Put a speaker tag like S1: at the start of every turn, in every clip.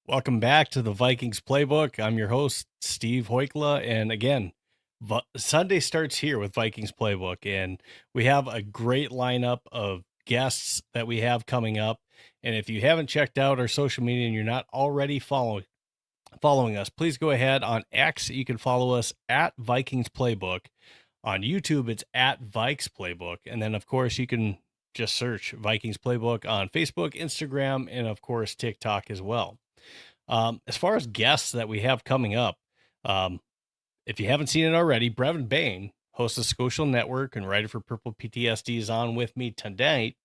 S1: Welcome back to the Vikings Playbook. I'm your host, Steve Hoikkala. And again, Sunday starts here with Vikings Playbook. And we have a great lineup of guests that we have coming up. And if you haven't checked out our social media and you're not already following us, please go ahead on X. You can follow us at Vikings Playbook. On YouTube, it's at Vikes Playbook. And then, of course, you can just search Vikings Playbook on Facebook, Instagram, and, of course, TikTok as well. As far as guests that we have coming up, if you haven't seen it already, Brevan Bane, host of Skolcial Network and writer for PurplePTSD, is on with me tonight.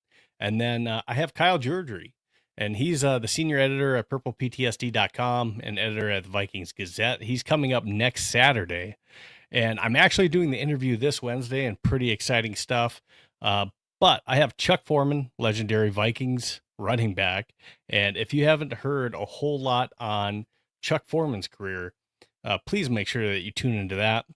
S1: And then I have Kyle Georgery, and he's the senior editor at PurplePTSD.com and editor at the Vikings Gazette. He's coming up next Saturday. And I'm actually doing the interview this Wednesday, and pretty exciting stuff. But I have Chuck Foreman, legendary Vikings running back. And if you haven't heard a whole lot on Chuck Foreman's career, please make sure that you tune into that.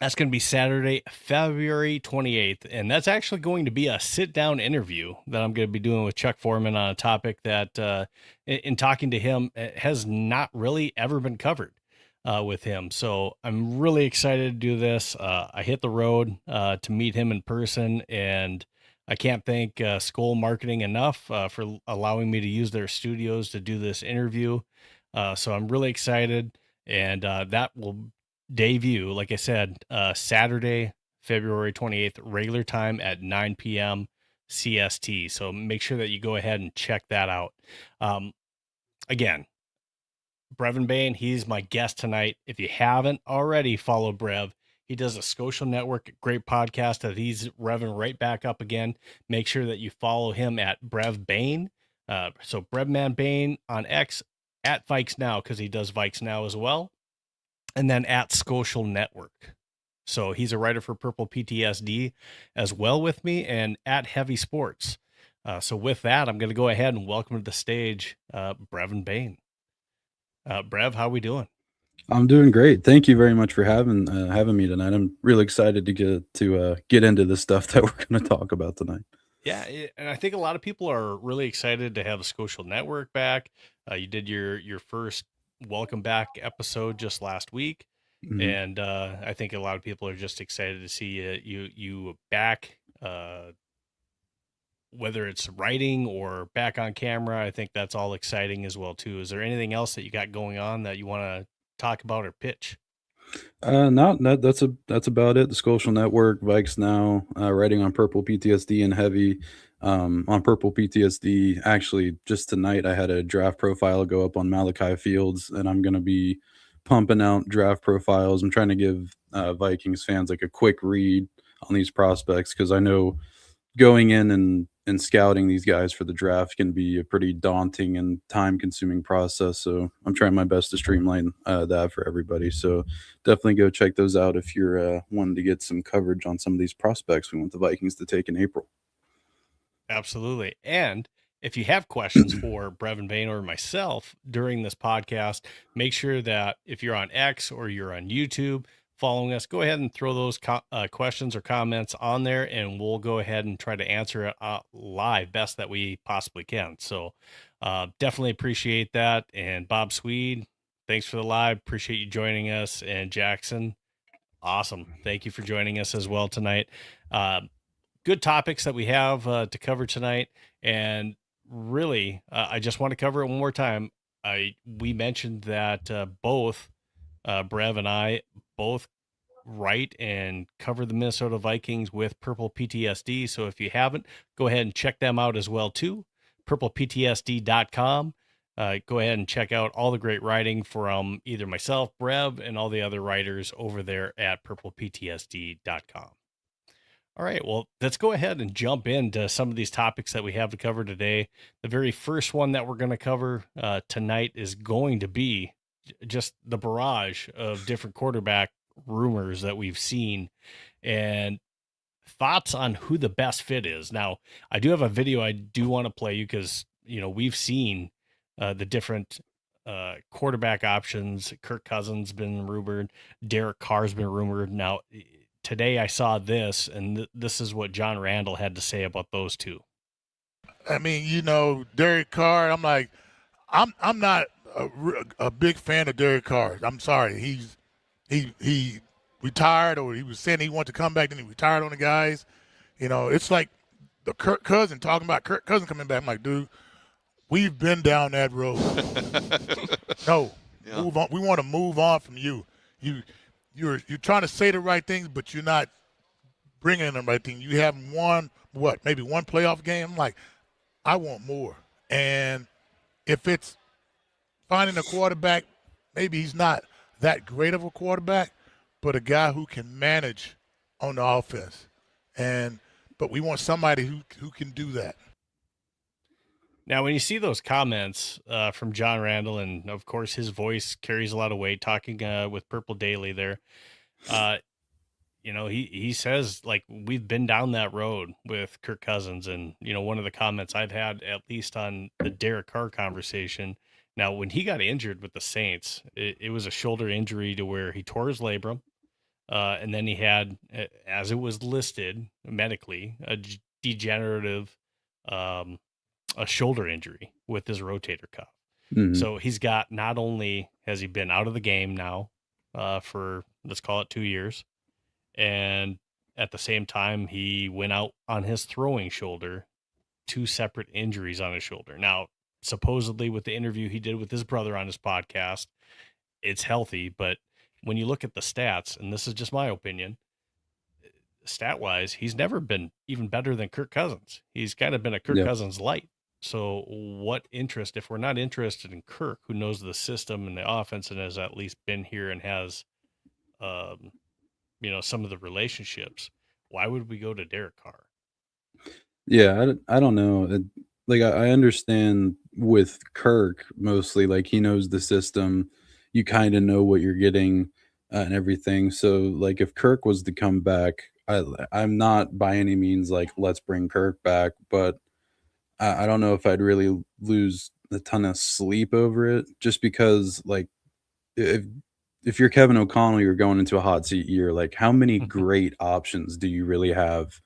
S1: That's going to be Saturday, February 28th. And that's actually going to be a sit-down interview that I'm going to be doing with Chuck Foreman on a topic that, in talking to him, has not really ever been covered with him. So I'm really excited to do this. I hit the road to meet him in person, and I can't thank Skol Marketing enough for allowing me to use their studios to do this interview. So I'm really excited, and that will debut, like I said, Saturday, February 28th, regular time at 9 p.m. CST. So make sure that you go ahead and check that out. Again, Brevan Bane, he's my guest tonight. If you haven't already followed Brev, he does a Skolcial Network, great podcast that he's revving right back up again. Make sure that you follow him at Brev Bane. So Brevan Bane on X, at Vikes Now, because he does Vikes Now as well. And then at Skolcial Network. So he's a writer for PurplePTSD as well with me, and at Heavy Sports. So with that, I'm going to go ahead and welcome to the stage Brevan Bane. Brev, how are we doing?
S2: I'm doing great. Thank you very much for having me tonight. I'm really excited to get into the stuff that we're going to talk about tonight.
S1: Yeah, and I think a lot of people are really excited to have the Skolcial Network back. You did your first welcome back episode just last week, mm-hmm. And I think a lot of people are just excited to see you back. Whether it's writing or back on camera, I think that's all exciting as well too. Is there anything else that you got going on that you want to talk about or pitch?
S2: No, that's about it. The Skolcial Network, Vikes Now, writing on PurplePTSD and Heavy. On PurplePTSD, actually, just tonight I had a draft profile go up on Malachi Fields, and I'm going to be pumping out draft profiles. I'm trying to give Vikings fans like a quick read on these prospects, because I know going in and scouting these guys for the draft can be a pretty daunting and time-consuming process. So I'm trying my best to streamline that for everybody. So definitely go check those out if you're wanting to get some coverage on some of these prospects we want the Vikings to take in April.
S1: Absolutely. And if you have questions for Brevan Bane or myself during this podcast, make sure that if you're on X or you're on YouTube following us, go ahead and throw those questions or comments on there, and we'll go ahead and try to answer it live best that we possibly can. So definitely appreciate that. And Bob Swede, thanks for the live. Appreciate you joining us. And Jackson, awesome. Thank you for joining us as well tonight. Good topics that we have to cover tonight. And really, I just want to cover it one more time. We mentioned that both Brev and I both write and cover the Minnesota Vikings with PurplePTSD. So if you haven't, go ahead and check them out as well too. PurplePTSD.com. Go ahead and check out all the great writing from either myself, Brev, and all the other writers over there at PurplePTSD.com. All right, well, let's go ahead and jump into some of these topics that we have to cover today. The very first one that we're going to cover tonight is going to be just the barrage of different quarterback rumors that we've seen. And thoughts on who the best fit is. Now, I do have a video I do want to play you because, we've seen the different quarterback options. Kirk Cousins been rumored. Derek Carr's been rumored. Now, today I saw this, and this is what John Randall had to say about those two.
S3: I mean, Derek Carr. I'm not a big fan of Derek Carr. I'm sorry. He retired, or he was saying he wanted to come back, then he retired on the guys. It's like the Kirk Cousin talking about Kirk Cousin coming back. I'm like, dude, we've been down that road. No, move on. We want to move on from you. You're trying to say the right things, but you're not bringing in the right thing. You haven't won maybe one playoff game. I'm like, I want more. And if it's finding a quarterback, maybe he's not that great of a quarterback, but a guy who can manage on the offense. But we want somebody who can do that.
S1: Now, when you see those comments from John Randall, and of course his voice carries a lot of weight, talking with Purple Daily there, he says, like, we've been down that road with Kirk Cousins. And, one of the comments I've had, at least on the Derek Carr conversation, now, when he got injured with the Saints, it was a shoulder injury to where he tore his labrum. And then he had, as it was listed medically, a degenerative a shoulder injury with his rotator cuff. Mm-hmm. So he's got, not only has he been out of the game now for, let's call it 2 years, and at the same time, he went out on his throwing shoulder, 2 separate injuries on his shoulder. Now, supposedly with the interview he did with his brother on his podcast, it's healthy, but when you look at the stats, and this is just my opinion, stat-wise, he's never been even better than Kirk Cousins. He's kind of been a Kirk Cousins light. So what interest, if we're not interested in Kirk, who knows the system and the offense and has at least been here and has, some of the relationships, why would we go to Derek Carr?
S2: Yeah, I don't know. I understand with Kirk mostly, like, he knows the system. You kind of know what you're getting and everything. So, like, if Kirk was to come back, I'm not by any means like, let's bring Kirk back, but I don't know if I'd really lose a ton of sleep over it, just because, like, if you're Kevin O'Connell, you're going into a hot seat year. Like, how many great options do you really have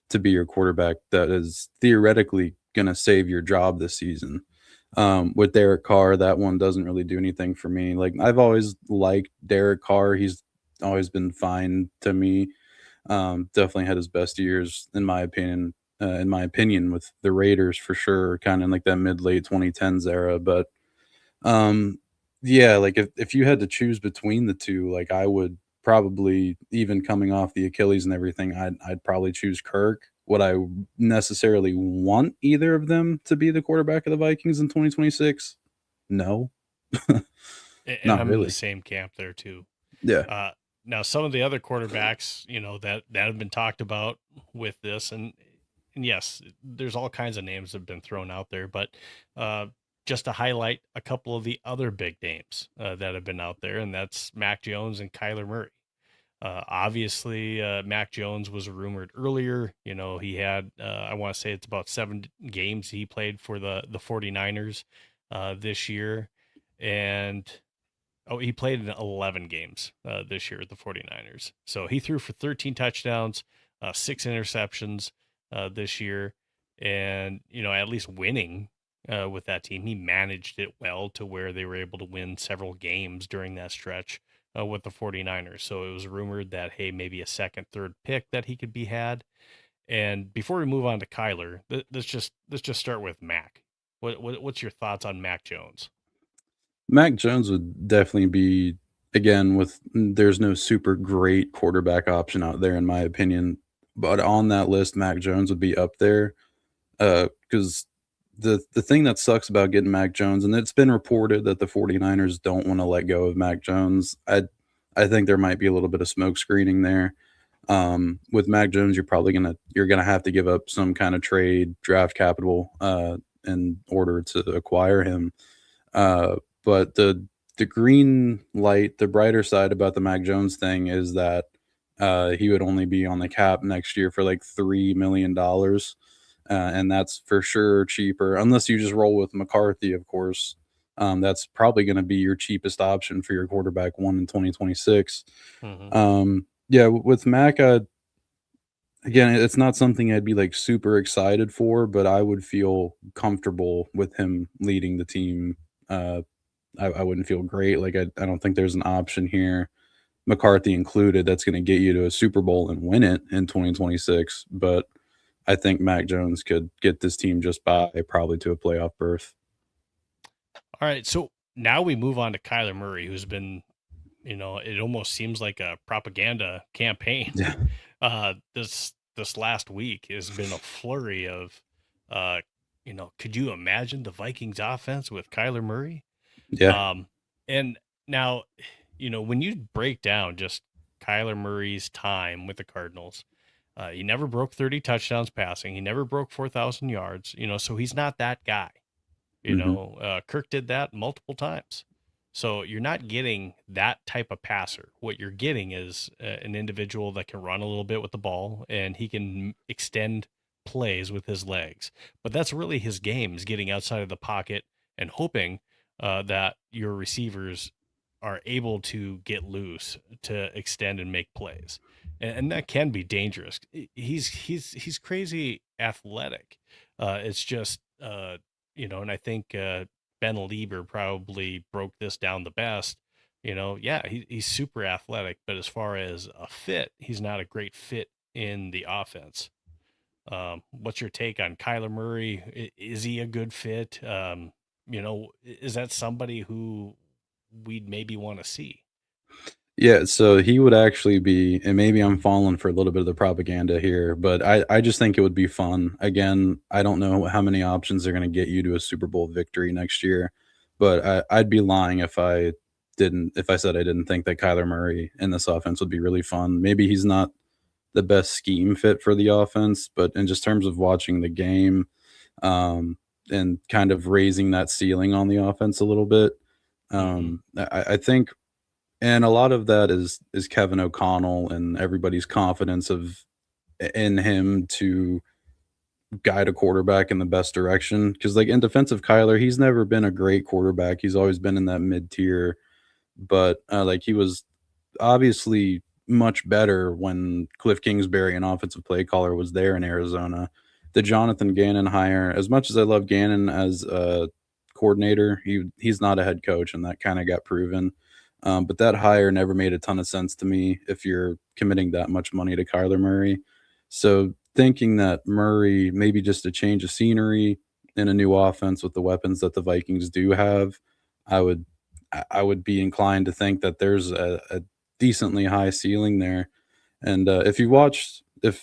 S2: to be your quarterback that is theoretically going to save your job this season? With Derek Carr, that one doesn't really do anything for me. Like, I've always liked Derek Carr. He's always been fine to me. Definitely had his best years, in my opinion, with the Raiders for sure, kind of in like that mid-late 2010s era. But yeah, like, if you had to choose between the two, like, I would probably, even coming off the Achilles and everything, I'd probably choose Kirk. Would I necessarily want either of them to be the quarterback of the Vikings in 2026? No.
S1: And
S2: Not
S1: I'm
S2: really.
S1: in the same camp there too.
S2: Yeah.
S1: Now, some of the other quarterbacks, that have been talked about with this, and yes, there's all kinds of names that have been thrown out there, but just to highlight a couple of the other big names that have been out there, and that's Mac Jones and Kyler Murray. Obviously, Mac Jones was rumored earlier. He had, I want to say it's about 7 games he played for the 49ers this year. And he played in 11 games this year at the 49ers. So he threw for 13 touchdowns, 6 interceptions this year. And, at least winning with that team, he managed it well to where they were able to win several games during that stretch with the 49ers. So it was rumored that, hey, maybe a second, third pick that he could be had. And before we move on to Kyler, let's just start with Mac. What's your thoughts on Mac Jones?
S2: Mac Jones would definitely be, again, there's no super great quarterback option out there, in my opinion. But on that list, Mac Jones would be up there. Because the thing that sucks about getting Mac Jones, and it's been reported that the 49ers don't want to let go of Mac Jones. I think there might be a little bit of smoke screening there. With Mac Jones, you're gonna have to give up some kind of trade draft capital in order to acquire him. But the green light, the brighter side about the Mac Jones thing is that he would only be on the cap next year for like $3 million. And that's for sure cheaper, unless you just roll with McCarthy, of course. That's probably going to be your cheapest option for your quarterback one in 2026. Yeah, with Mac, again, it's not something I'd be like super excited for, but I would feel comfortable with him leading the team. I wouldn't feel great. Like, I don't think there's an option here, McCarthy included, that's going to get you to a Super Bowl and win it in 2026. But I think Mac Jones could get this team just by probably to a playoff berth.
S1: All right, so now we move on to Kyler Murray, who's been, it almost seems like a propaganda campaign.
S2: Yeah.
S1: This last week has been a flurry of, could you imagine the Vikings offense with Kyler Murray?
S2: Yeah.
S1: And now, when you break down just Kyler Murray's time with the Cardinals, he never broke 30 touchdowns passing. He never broke 4,000 yards, so he's not that guy. Kirk did that multiple times. So you're not getting that type of passer. What you're getting is an individual that can run a little bit with the ball, and he can extend plays with his legs. But that's really his game, is getting outside of the pocket and hoping that your receivers are able to get loose to extend and make plays. And that can be dangerous. He's crazy athletic. It's just, and I think Ben Lieber probably broke this down the best. He's super athletic, but as far as a fit, he's not a great fit in the offense. What's your take on Kyler Murray? Is he a good fit? Is that somebody who we'd maybe want to see?
S2: Yeah, so he would actually be, and maybe I'm falling for a little bit of the propaganda here, but I just think it would be fun. Again, I don't know how many options are going to get you to a Super Bowl victory next year, but I'd be lying if I said I didn't think that Kyler Murray in this offense would be really fun. Maybe he's not the best scheme fit for the offense, but in just terms of watching the game, and kind of raising that ceiling on the offense a little bit, I think. And a lot of that is Kevin O'Connell and everybody's confidence in him to guide a quarterback in the best direction. Because like in defense of Kyler, he's never been a great quarterback. He's always been in that mid tier, but like he was obviously much better when Cliff Kingsbury, an offensive play caller, was there in Arizona. The Jonathan Gannon hire, as much as I love Gannon as a coordinator, he's not a head coach, and that kind of got proven. But that hire never made a ton of sense to me if you're committing that much money to Kyler Murray. So thinking that Murray, maybe just a change of scenery in a new offense with the weapons that the Vikings do have, I would be inclined to think that there's a decently high ceiling there. And if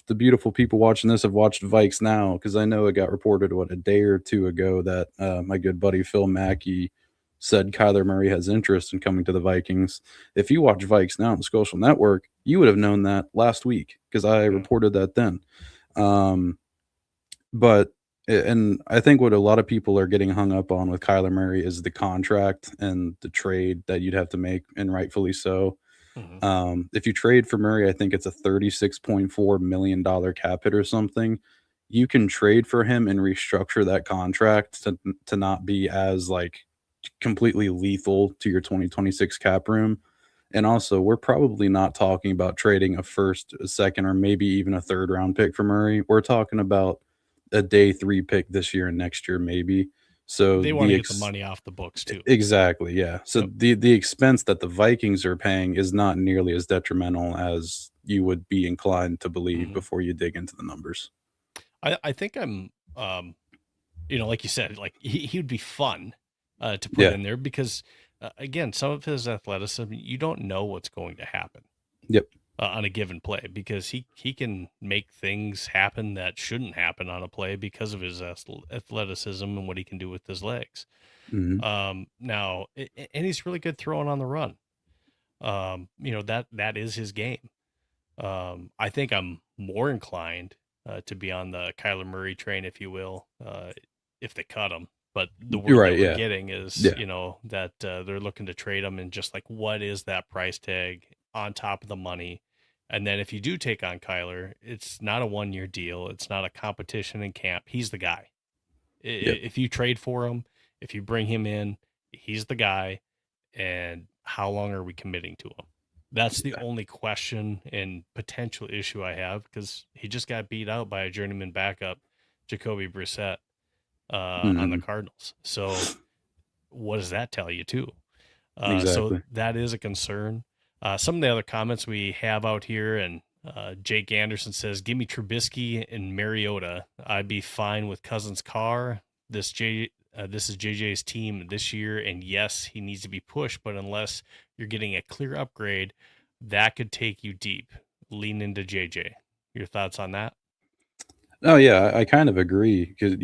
S2: the beautiful people watching this have watched Vikes Now, because I know it got reported a day or two ago that my good buddy Phil Mackey said Kyler Murray has interest in coming to the Vikings. If you watch Vikes Now on the Skolcial Network, you would have known that last week because I reported that then. And I think what a lot of people are getting hung up on with Kyler Murray is the contract and the trade that you'd have to make, and rightfully so. If you trade for Murray, I think it's a $36.4 million cap hit or something. You can trade for him and restructure that contract to not be as like completely lethal to your 2026 cap room. And also, we're probably not talking about trading a first, a second, or maybe even a third round pick for Murray. We're talking about a day 3 pick this year and next year, maybe. So
S1: they want to get the money off the books too.
S2: Exactly, yeah. So the expense that the Vikings are paying is not nearly as detrimental as you would be inclined to believe before you dig into the numbers.
S1: I think I'm, like you said, like he would be fun to put in there because, again, some of his athleticism, you don't know what's going to happen.
S2: Yep.
S1: On a given play, because he can make things happen that shouldn't happen on a play because of his athleticism and what he can do with his legs. Now, and he's really good throwing on the run. That is his game. I think I'm more inclined to be on the Kyler Murray train, if you will, if they cut him. But the word that we're getting is, that they're looking to trade him, and just like, what is that price tag on top of the money? And then if you do take on Kyler, it's not a 1-year deal. It's not a competition in camp. He's the guy.
S2: Yep.
S1: If you trade for him, if you bring him in, he's the guy. And how long are we committing to him? That's the only question and potential issue I have, because he just got beat out by a journeyman backup, Jacoby Brissett, on the Cardinals. So what does that tell you too? So
S2: Exactly.
S1: that is a concern. Some of the other comments we have out here, and Jake Anderson says, give me Trubisky and Mariota. I'd be fine with Cousins Carr. This is JJ's team this year, and yes, he needs to be pushed, but unless you're getting a clear upgrade, that could take you deep. Lean into JJ. Your thoughts on that?
S2: Oh yeah, I kind of agree, because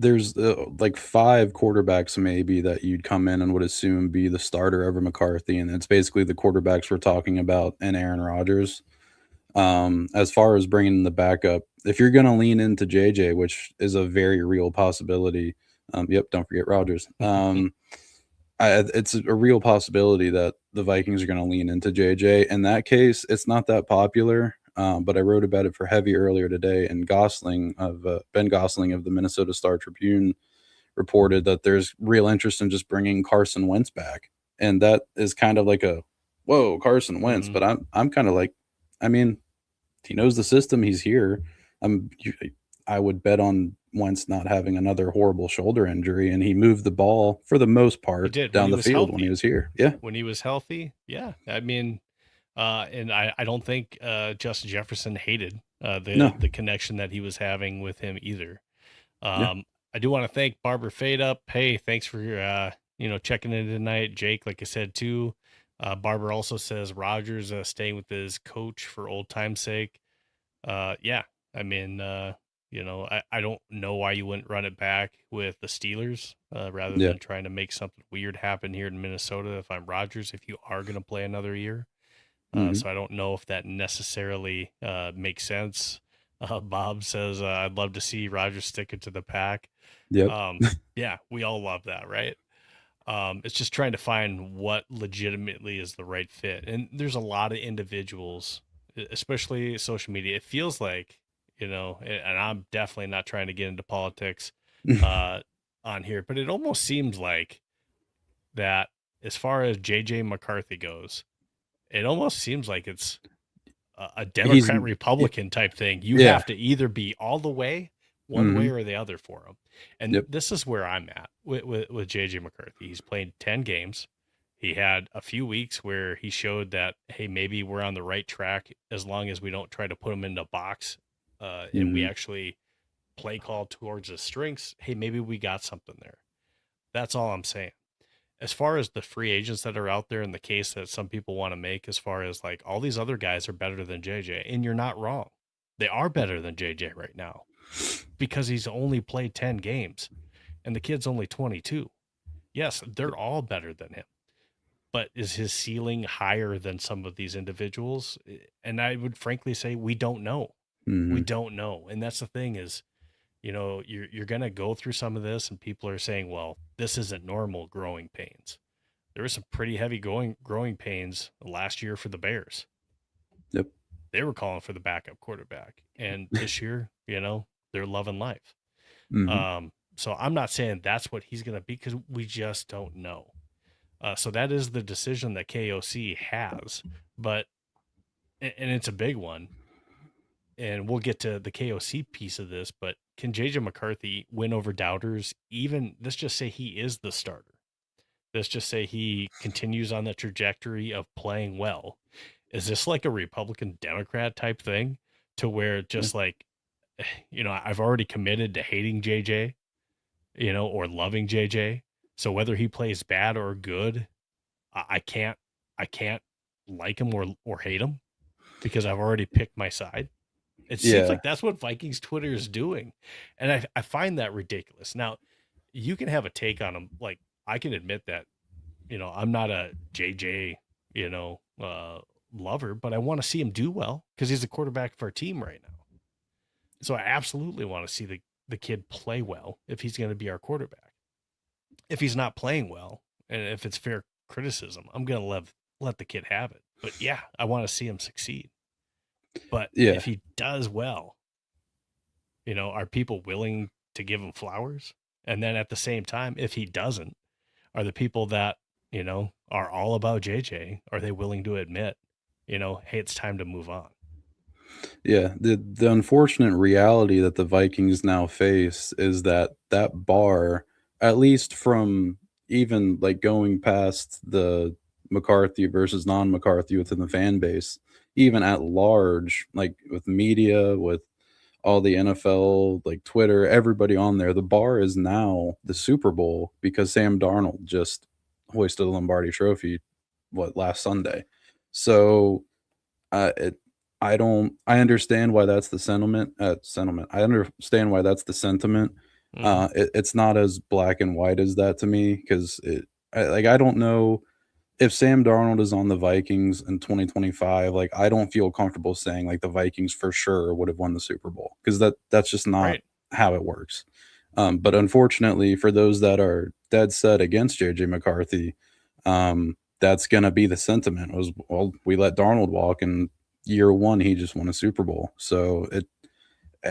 S2: there's like 5 quarterbacks maybe that you'd come in and would assume be the starter over McCarthy, and it's basically the quarterbacks we're talking about and Aaron Rodgers. As far as bringing in the backup, if you're going to lean into JJ, which is a very real possibility, don't forget Rodgers. It's a real possibility that the Vikings are going to lean into JJ. In that case, it's not that popular, but I wrote about it for Heavy earlier today, and Ben Gosling of the Minnesota Star Tribune reported that there's real interest in just bringing Carson Wentz back, and that is kind of like a whoa, Carson Wentz. But I'm kind of like, I mean, he knows the system. He's here. I would bet on Wentz not having another horrible shoulder injury, and he moved the ball for the most part down the field when he was here. Yeah,
S1: when he was healthy. Yeah, I mean, and I don't think Justin Jefferson hated the connection that he was having with him either. I do want to thank Barber Fade Up. Hey, thanks for checking in tonight, Jake. Like I said too. Barber also says Rodgers staying with his coach for old time's sake. Yeah, I mean, I don't know why you wouldn't run it back with the Steelers rather than trying to make something weird happen here in Minnesota. If I'm Rodgers, if you are going to play another year. So I don't know if that necessarily makes sense. Bob says, I'd love to see Rodgers stick it to the pack.
S2: Yep.
S1: Yeah, we all love that, right? It's just trying to find what legitimately is the right fit. And there's a lot of individuals, especially social media. It feels like, and I'm definitely not trying to get into politics on here, but it almost seems like that as far as JJ McCarthy goes, it almost seems like it's a Democrat Republican type thing. You have to either be all the way one way or the other for him. And this is where I'm at with JJ McCarthy. He's played 10 games. He had a few weeks where he showed that, hey, maybe we're on the right track as long as we don't try to put him in a box and we actually play call towards his strengths. Hey, maybe we got something there. That's all I'm saying. As far as the free agents that are out there, in the case that some people want to make, as far as like all these other guys are better than JJ, and you're not wrong. They are better than JJ right now because he's only played 10 games and the kid's only 22. Yes, they're all better than him. But is his ceiling higher than some of these individuals? And I would frankly say we don't know. We don't know. And that's the thing is, you're going to go through some of this and people are saying, well, this isn't normal growing pains. There were some pretty heavy growing pains last year for the Bears.
S2: Yep.
S1: They were calling for the backup quarterback. And this year, they're loving life. So I'm not saying that's what he's going to be because we just don't know. So that is the decision that KOC has, and it's a big one. And we'll get to the KOC piece of this, but can JJ McCarthy win over doubters? Even let's just say he is the starter. Let's just say he continues on the trajectory of playing well. Is this like a Republican Democrat type thing to where just like, I've already committed to hating JJ, or loving JJ. So whether he plays bad or good, I can't like him or hate him because I've already picked my side. It seems like that's what Vikings Twitter is doing. And I find that ridiculous. Now, you can have a take on him. Like, I can admit that, I'm not a JJ, lover, but I want to see him do well because he's the quarterback for our team right now. So I absolutely want to see the kid play well if he's going to be our quarterback. If he's not playing well, and if it's fair criticism, I'm going to let the kid have it. But yeah, I want to see him succeed. But
S2: Yeah.
S1: if he does well, are people willing to give him flowers? And then at the same time, if he doesn't, are the people that, are all about JJ, are they willing to admit, hey, it's time to move on?
S2: Yeah, the unfortunate reality that the Vikings now face is that that bar, at least from even like going past the McCarthy versus non-McCarthy within the fan base, even at large, like with media, with all the NFL, like Twitter, everybody on there, the bar is now the Super Bowl because Sam Darnold just hoisted the Lombardi Trophy, last Sunday. So it I understand why that's the sentiment. I understand why that's the sentiment. It's not as black and white as that to me because I don't know if Sam Darnold is on the Vikings in 2025. Like I don't feel comfortable saying like the Vikings for sure would have won the Super Bowl because that's just not
S1: Right.
S2: how it works. But unfortunately, for those that are dead set against JJ McCarthy, that's going to be the sentiment was, well, we let Darnold walk and year one, he just won a Super Bowl. So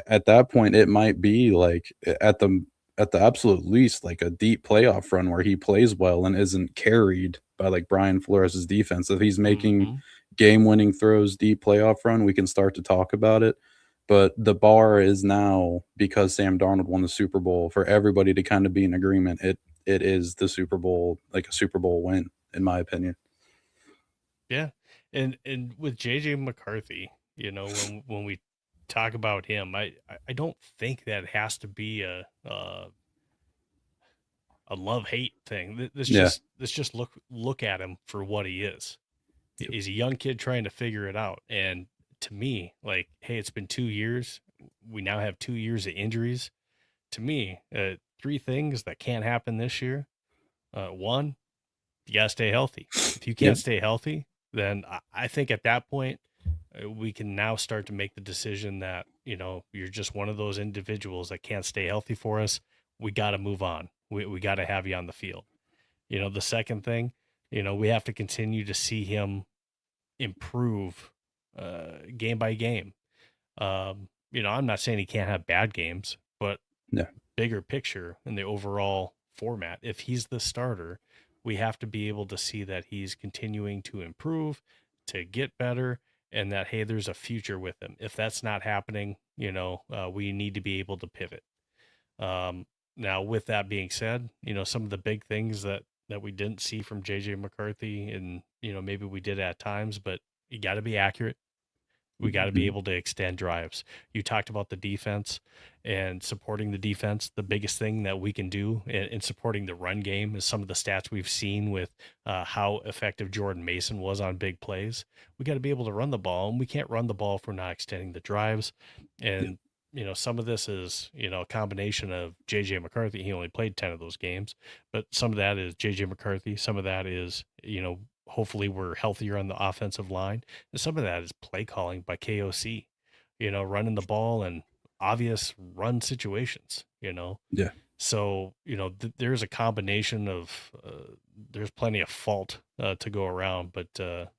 S2: at that point, it might be like at the absolute least, like a deep playoff run where he plays well and isn't carried by like Brian Flores' defense. If he's making game winning throws deep playoff run, we can start to talk about it. But the bar is now, because Sam Darnold won the Super Bowl, for everybody to kind of be in agreement. It is the Super Bowl, like a Super Bowl win, in my opinion.
S1: Yeah. And with JJ McCarthy, when we talk about him, I don't think that has to be a love-hate thing. Let's just look at him for what he is.
S2: Yep.
S1: He's a young kid trying to figure it out. And to me, like, hey, it's been 2 years. We now have 2 years of injuries. To me, 3 things that can't happen this year. One, you got to stay healthy. If you can't stay healthy, then I think at that point, we can now start to make the decision that, you're just one of those individuals that can't stay healthy for us. We got to move on. We got to have you on the field. The second thing, we have to continue to see him improve game by game. I'm not saying he can't have bad games, but bigger picture in the overall format, if he's the starter, we have to be able to see that he's continuing to improve, to get better, and that, hey, there's a future with him. If that's not happening, we need to be able to pivot. Now, with that being said, some of the big things that we didn't see from JJ McCarthy, and maybe we did at times, but you got to be accurate. We got to be able to extend drives. You talked about the defense and supporting the defense. The biggest thing that we can do in supporting the run game is some of the stats we've seen with how effective Jordan Mason was on big plays. We got to be able to run the ball, and we can't run the ball if we're not extending the drives. And some of this is, a combination of JJ McCarthy. He only played 10 of those games, but some of that is JJ McCarthy. Some of that is, hopefully we're healthier on the offensive line. And some of that is play calling by KOC, running the ball in obvious run situations,
S2: Yeah.
S1: So, there's a combination of, there's plenty of fault to go around, but,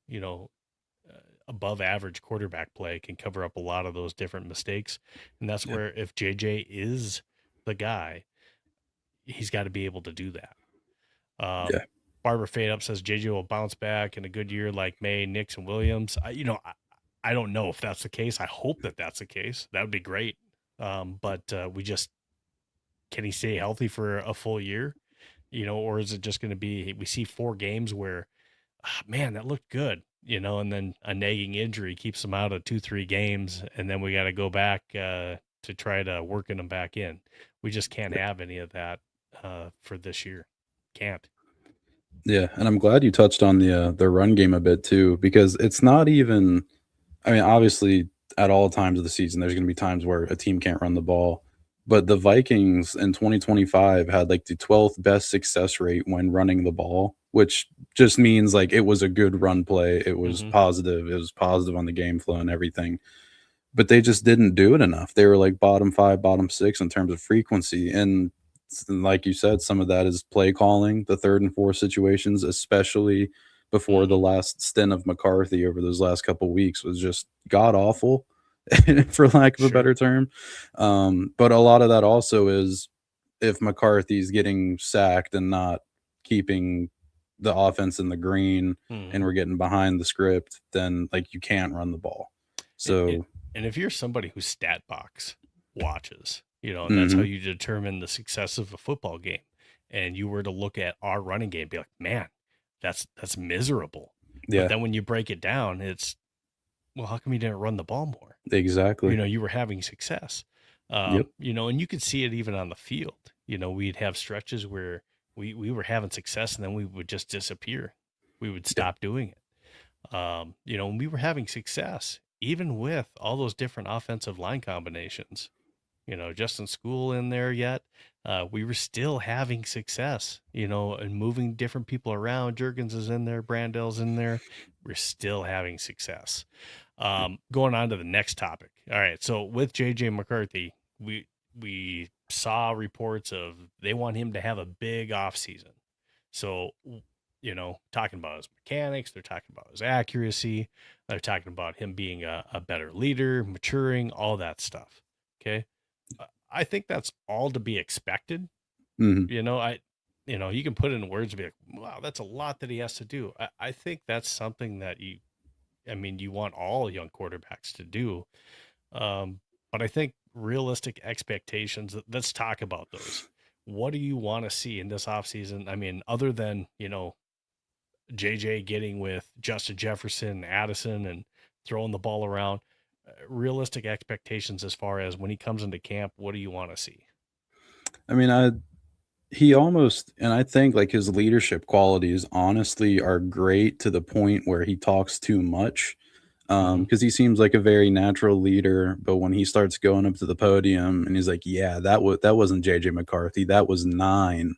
S1: above average quarterback play can cover up a lot of those different mistakes. And that's where, if JJ is the guy, he's got to be able to do that. Barber Fade Up says JJ will bounce back in a good year like May, Nix, and Williams. I don't know if that's the case. I hope that that's the case. That would be great. But can he stay healthy for a full year? Or is it just going to be, we see 4 games where, man, that looked good, and then a nagging injury keeps him out of 2-3 games. And then we got to go back to try to working him back in. We just can't have any of that for this year. Can't.
S2: Yeah, and I'm glad you touched on the run game a bit too, because it's not even, I mean, obviously at all times of the season, there's going to be times where a team can't run the ball, but the Vikings in 2025 had like the 12th best success rate when running the ball, which just means like it was a good run play. It was positive. It was positive on the game flow and everything, but they just didn't do it enough. They were like bottom 5, bottom 6 in terms of frequency. And like you said, some of that is play calling, the 3rd and 4th situations, especially before the last stint of McCarthy over those last couple weeks was just god awful, for lack of a better term. But a lot of that also is if McCarthy's getting sacked and not keeping the offense in the green and we're getting behind the script, then like you can't run the ball. So,
S1: and if you're somebody who stat box watches, and that's how you determine the success of a football game, and you were to look at our running game, be like, man, that's miserable.
S2: yeah.
S1: But then when you break it down, it's, well, how come you didn't run the ball more?
S2: Exactly.
S1: You were having success. And you could see it even on the field. We'd have stretches where we were having success and then we would just disappear. We would stop doing it. And we were having success, even with all those different offensive line combinations. Justin School in there yet. We were still having success, and moving different people around. Jurgens is in there. Brandel's in there. We're still having success. Going on to the next topic. All right. So with JJ McCarthy, we saw reports of they want him to have a big offseason. So, talking about his mechanics, they're talking about his accuracy, they're talking about him being a better leader, maturing, all that stuff. Okay. I think that's all to be expected. You can put it in words and be like, wow, that's a lot that he has to do. I think that's something that you want all young quarterbacks to do. But I think realistic expectations, let's talk about those. What do you want to see in this offseason? I mean, other than, JJ getting with Justin Jefferson, Addison, and throwing the ball around, realistic expectations as far as when he comes into camp, what do you want to see?
S2: I mean, he almost, and I think like his leadership qualities honestly are great to the point where he talks too much. Because he seems like a very natural leader, but when he starts going up to the podium and he's like, yeah, that wasn't JJ McCarthy, that was 9.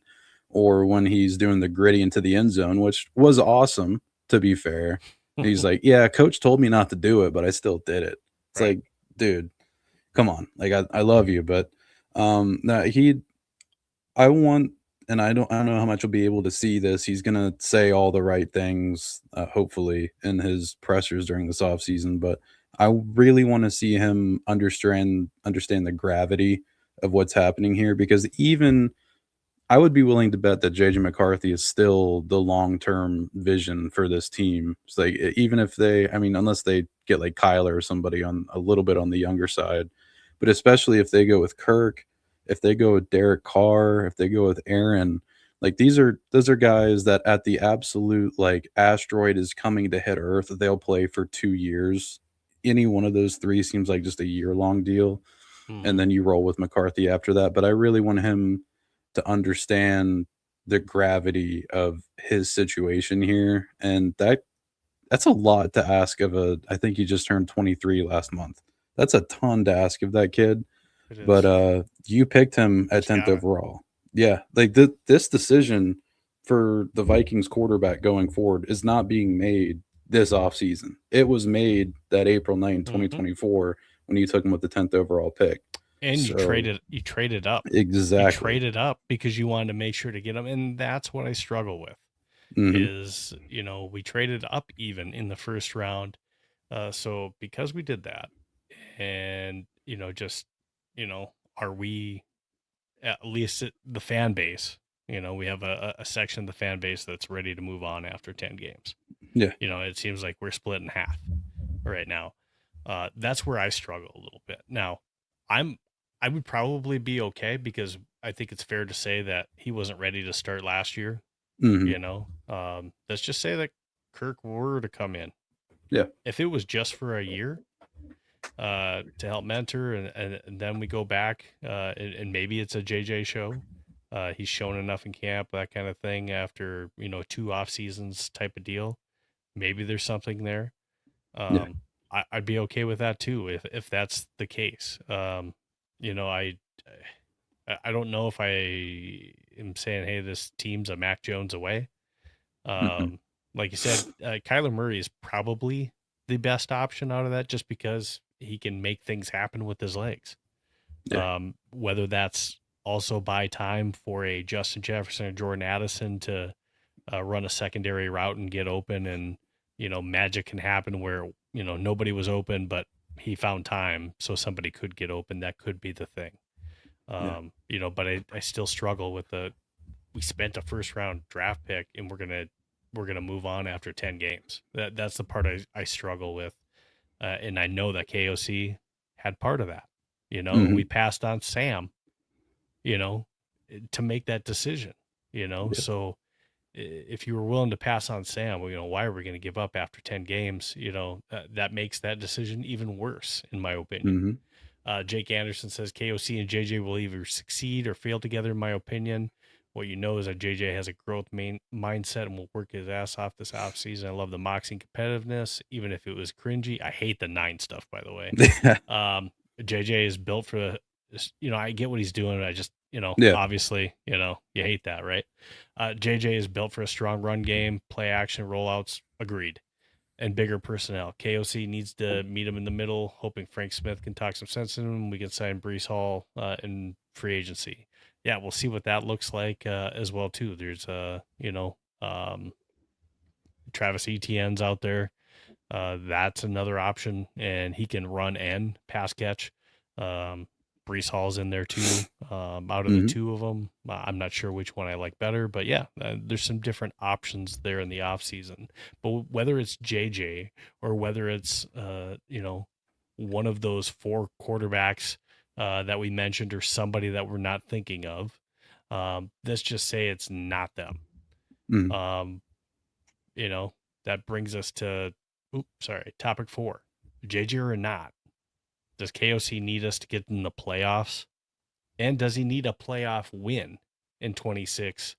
S2: Or when he's doing the gritty into the end zone, which was awesome, to be fair. He's like, yeah, coach told me not to do it, but I still did it. It's like, dude, come on. Like, I love you, but I want, and I don't know how much we'll be able to see this. He's going to say all the right things, hopefully, in his pressers during this offseason. But I really want to see him understand the gravity of what's happening here, because even I would be willing to bet that JJ McCarthy is still the long-term vision for this team. It's like, even if unless they get like Kyler or somebody on a little bit on the younger side, but especially if they go with Kirk, if they go with Derek Carr, if they go with Aaron, like those are guys that at the absolute like asteroid is coming to hit Earth, they'll play for 2 years. Any one of those 3 seems like just a year-long deal. And then you roll with McCarthy after that. But I really want him to understand the gravity of his situation here. And that's a lot to ask of I think he just turned 23 last month. That's a ton to ask of that kid. But you picked him at 10th overall. Yeah, like this decision for the Vikings quarterback going forward is not being made this offseason. It was made that April 9th, 2024, when you took him with the 10th overall pick.
S1: And you traded up.
S2: Exactly.
S1: You traded up because you wanted to make sure to get him. And that's what I struggle with is, we traded up even in the first round. So because we did that and, are we at least the fan base, we have a section of the fan base that's ready to move on after 10 games.
S2: Yeah.
S1: It seems like we're split in half right now. That's where I struggle a little bit. Now, I would probably be okay because I think it's fair to say that he wasn't ready to start last year. Let's just say that Kirk were to come in.
S2: Yeah.
S1: If it was just for a year to help mentor and then we go back and maybe it's a JJ show. He's shown enough in camp, that kind of thing after, 2 off seasons type of deal. Maybe there's something there. I'd be okay with that too if that's the case. I don't know if I am saying, hey, this team's a Mac Jones away. Like you said, Kyler Murray is probably the best option out of that just because he can make things happen with his legs. Whether that's also buy time for a Justin Jefferson or Jordan Addison to run a secondary route and get open, and magic can happen where nobody was open, but he found time so somebody could get open. That could be the thing. But I still struggle with we spent a first round draft pick and we're gonna move on after 10 games. That's the part I struggle with, and I know that KOC had part of that. We passed on Sam, to make that decision. So if you were willing to pass on Sam, why are we going to give up after 10 games? That makes that decision even worse, in my opinion. Jake Anderson says KOC and JJ will either succeed or fail together, in my opinion. What you know is that JJ has a growth mindset and will work his ass off this offseason. I love the moxie and competitiveness, even if it was cringy. I hate the 9 stuff, by the way. JJ is built for I get what he's doing. I just, obviously, you hate that, right? JJ is built for a strong run game, play action, rollouts. Agreed. And bigger personnel. KOC needs to meet him in the middle, hoping Frank Smith can talk some sense in him. We can sign Breece Hall in free agency. Yeah, we'll see what that looks like as well, too. There's, Travis Etienne's out there. That's another option, and he can run and pass catch. Breece Hall's in there, too. Out of the two of them, I'm not sure which one I like better, but yeah, there's some different options there in the offseason. But whether it's JJ or whether it's, one of those 4 quarterbacks that we mentioned or somebody that we're not thinking of, let's just say it's not them. That brings us to, topic 4. JJ or not? Does KOC need us to get in the playoffs? And does he need a playoff win in 26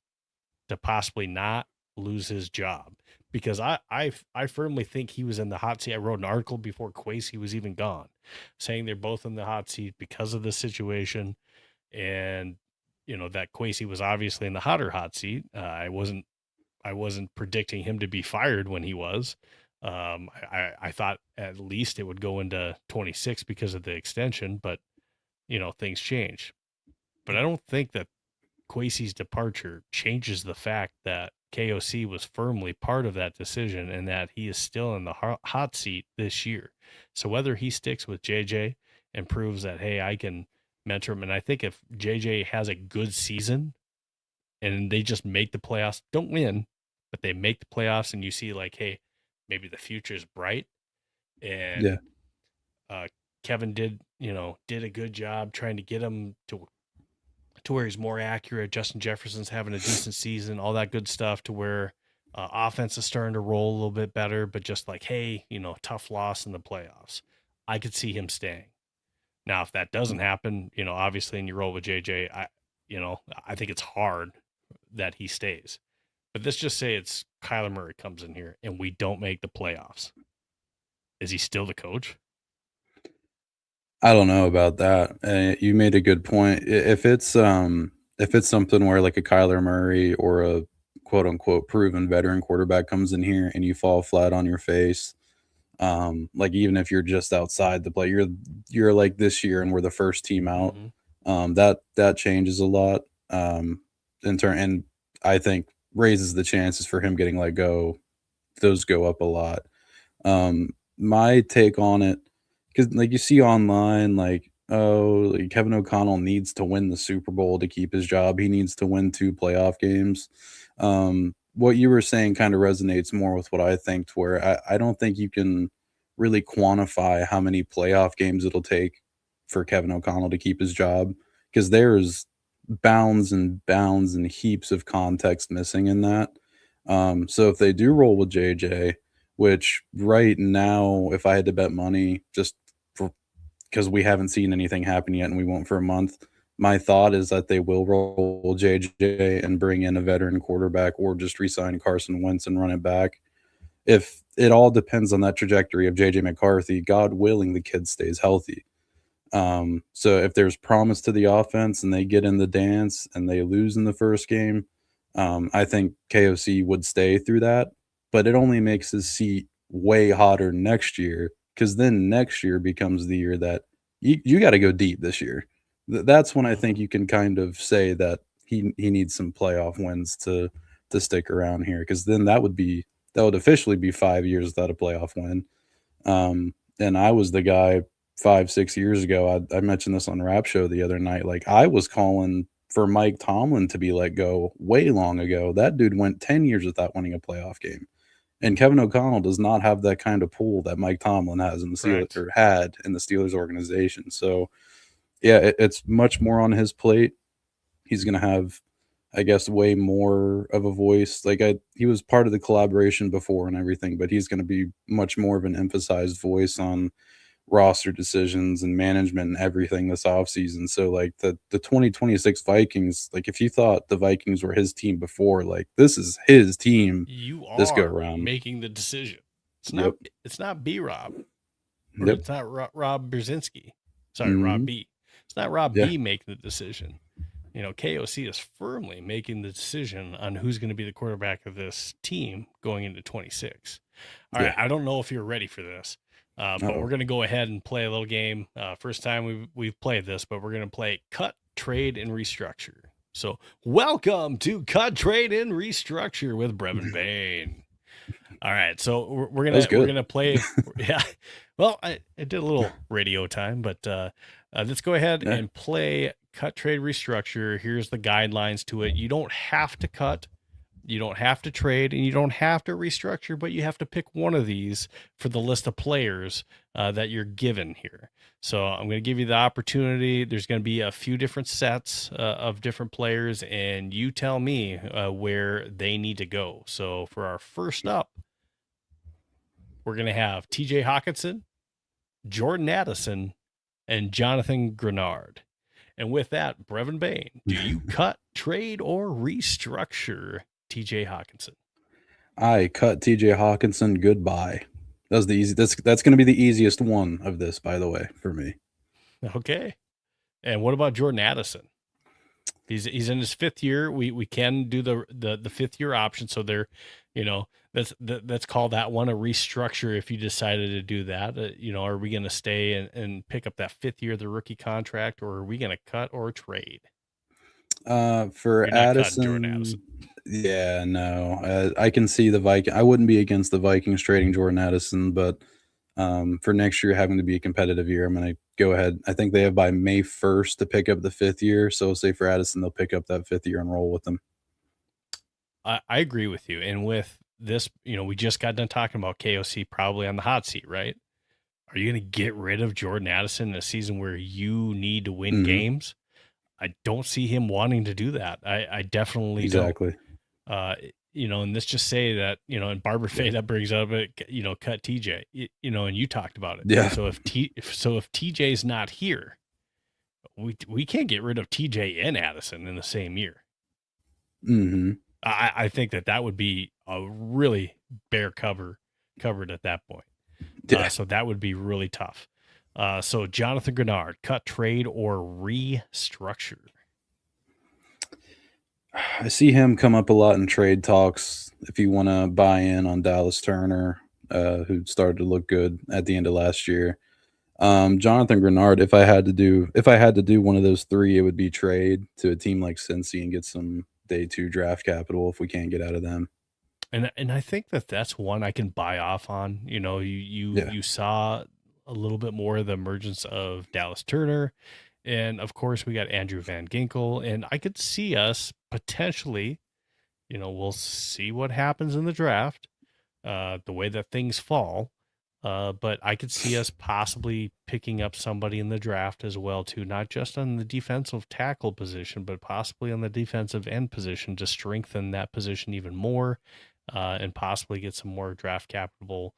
S1: to possibly not lose his job? Because I firmly think he was in the hot seat. I wrote an article before Kwesi was even gone, saying they're both in the hot seat because of the situation. And, that Kwesi was obviously in the hot seat. I wasn't predicting him to be fired when he was. I thought at least it would go into 26 because of the extension, but things change. But I don't think that Kwesi's departure changes the fact that KOC was firmly part of that decision and that he is still in the hot seat this year. So whether he sticks with JJ and proves that, hey, I can mentor him, and I think if JJ has a good season and they just make the playoffs, don't win, but they make the playoffs, and you see like, hey, maybe the future is bright. And Kevin did a good job trying to get him to where he's more accurate. Justin Jefferson's having a decent season, all that good stuff, to where offense is starting to roll a little bit better, but just like, hey, tough loss in the playoffs. I could see him staying. Now, if that doesn't happen, obviously, and you roll with JJ, I think it's hard that he stays. But let's just say it's Kyler Murray comes in here and we don't make the playoffs. Is he still the coach?
S2: I don't know about that. You made a good point. If it's something where like a Kyler Murray or a quote unquote proven veteran quarterback comes in here and you fall flat on your face, like even if you're just outside the play, you're like this year and we're the first team out. That changes a lot. And I think raises the chances for him getting let go. Those go up a lot. My take on it, because like you see online, like, like Kevin O'Connell needs to win the Super Bowl to keep his job. He needs to win 2 playoff games. What you were saying kind of resonates more with what I think, to where I don't think you can really quantify how many playoff games it'll take for Kevin O'Connell to keep his job, because there's bounds and heaps of context missing in that. So if they do roll with JJ, which right now, if I had to bet money, just because we haven't seen anything happen yet and we won't for a month, my thought is that they will roll JJ and bring in a veteran quarterback, or just re-sign Carson Wentz and run it back. If it all depends on that trajectory of JJ McCarthy, God willing, the kid stays healthy. So if there's promise to the offense and they get in the dance and they lose in the first game, I think KOC would stay through that, but it only makes his seat way hotter next year, because then next year becomes the year that you got to go deep this year. That's when I think you can kind of say that he needs some playoff wins to to stick around here, because then that would officially be 5 years without a playoff win. And I was the guy 5-6 years ago. I mentioned this on Rap Show the other night. Like, I was calling for Mike Tomlin to be let go way long ago. That dude went 10 years without winning a playoff game. And Kevin O'Connell does not have that kind of pull that Mike Tomlin has in the Steelers, or had in the Steelers organization. So, yeah, it's much more on his plate. He's going to have, I guess, way more of a voice. Like, he was part of the collaboration before and everything, but he's going to be much more of an emphasized voice on roster decisions and management and everything this offseason. So, like, the 2026 Vikings, like, if you thought the Vikings were his team before, like, this is his team.
S1: You
S2: this go
S1: are
S2: around
S1: making the decision. It's not B-Rob. It's not Rob Brzezinski. Sorry, Rob B. It's not Rob B making the decision. You know, KOC is firmly making the decision on who's going to be the quarterback of this team going into 26. All right, I don't know if you're ready for this, but we're going to go ahead and play a little game. First time we've played this, but we're going to play Cut, Trade, and Restructure. So welcome to Cut, Trade, and Restructure with Brevan Bane. All right, so we're gonna play. Yeah, well, I did a little radio time, but let's go ahead and play Cut, Trade, Restructure. Here's the guidelines to it. You don't have to cut, you don't have to trade, and you don't have to restructure, but you have to pick one of these for the list of players that you're given here. So I'm going to give you the opportunity. There's going to be a few different sets of different players, and you tell me where they need to go. So for our first up, we're going to have TJ Hockenson, Jordan Addison, and Jonathan Grenard. And with that, Brevan Bane, do you cut, trade, or restructure TJ Hockenson?
S2: I cut TJ Hockenson. Goodbye. That's the easy. That's going to be the easiest one of this, by the way, for me.
S1: Okay. And what about Jordan Addison? He's in his fifth year. We can do the fifth year option. So they're, you know, let's call that one a restructure if you decided to do that. You know, are we going to stay and pick up that fifth year of the rookie contract, or are we going to cut or trade?
S2: For Addison,
S1: Jordan Addison.
S2: Yeah, no. I can see the Viking. I wouldn't be against the Vikings trading Jordan Addison, but for next year having to be a competitive year, I'm going to go ahead. I think they have by May 1st to pick up the fifth year. So say for Addison, they'll pick up that fifth year and roll with them.
S1: I agree with you. And with this, you know, we just got done talking about KOC probably on the hot seat, right? Are you going to get rid of Jordan Addison in a season where you need to win games? I don't see him wanting to do that. I definitely don't. You know, and let's just say that, you know, and Barber Fade that brings up it, you know, cut TJ, you know, and you talked about it.
S2: Yeah.
S1: So if TJ's not here, we can't get rid of TJ and Addison in the same year. I think that would be a really bare covered at that point. So that would be really tough. So Jonathan Grenard, cut, trade, or restructure?
S2: I see him come up a lot in trade talks. If you want to buy in on Dallas Turner, who started to look good at the end of last year. Jonathan Grenard, if I had to do one of those three, it would be trade to a team like Cincy and get some day 2 draft capital if we can't get out of them.
S1: And I think that's one I can buy off on. You know, you saw a little bit more of the emergence of Dallas Turner. And of course, we got Andrew Van Ginkel, and I could see us potentially, you know, we'll see what happens in the draft, the way that things fall. But I could see us possibly picking up somebody in the draft as well, too, not just on the defensive tackle position, but possibly on the defensive end position to strengthen that position even more, and possibly get some more draft capital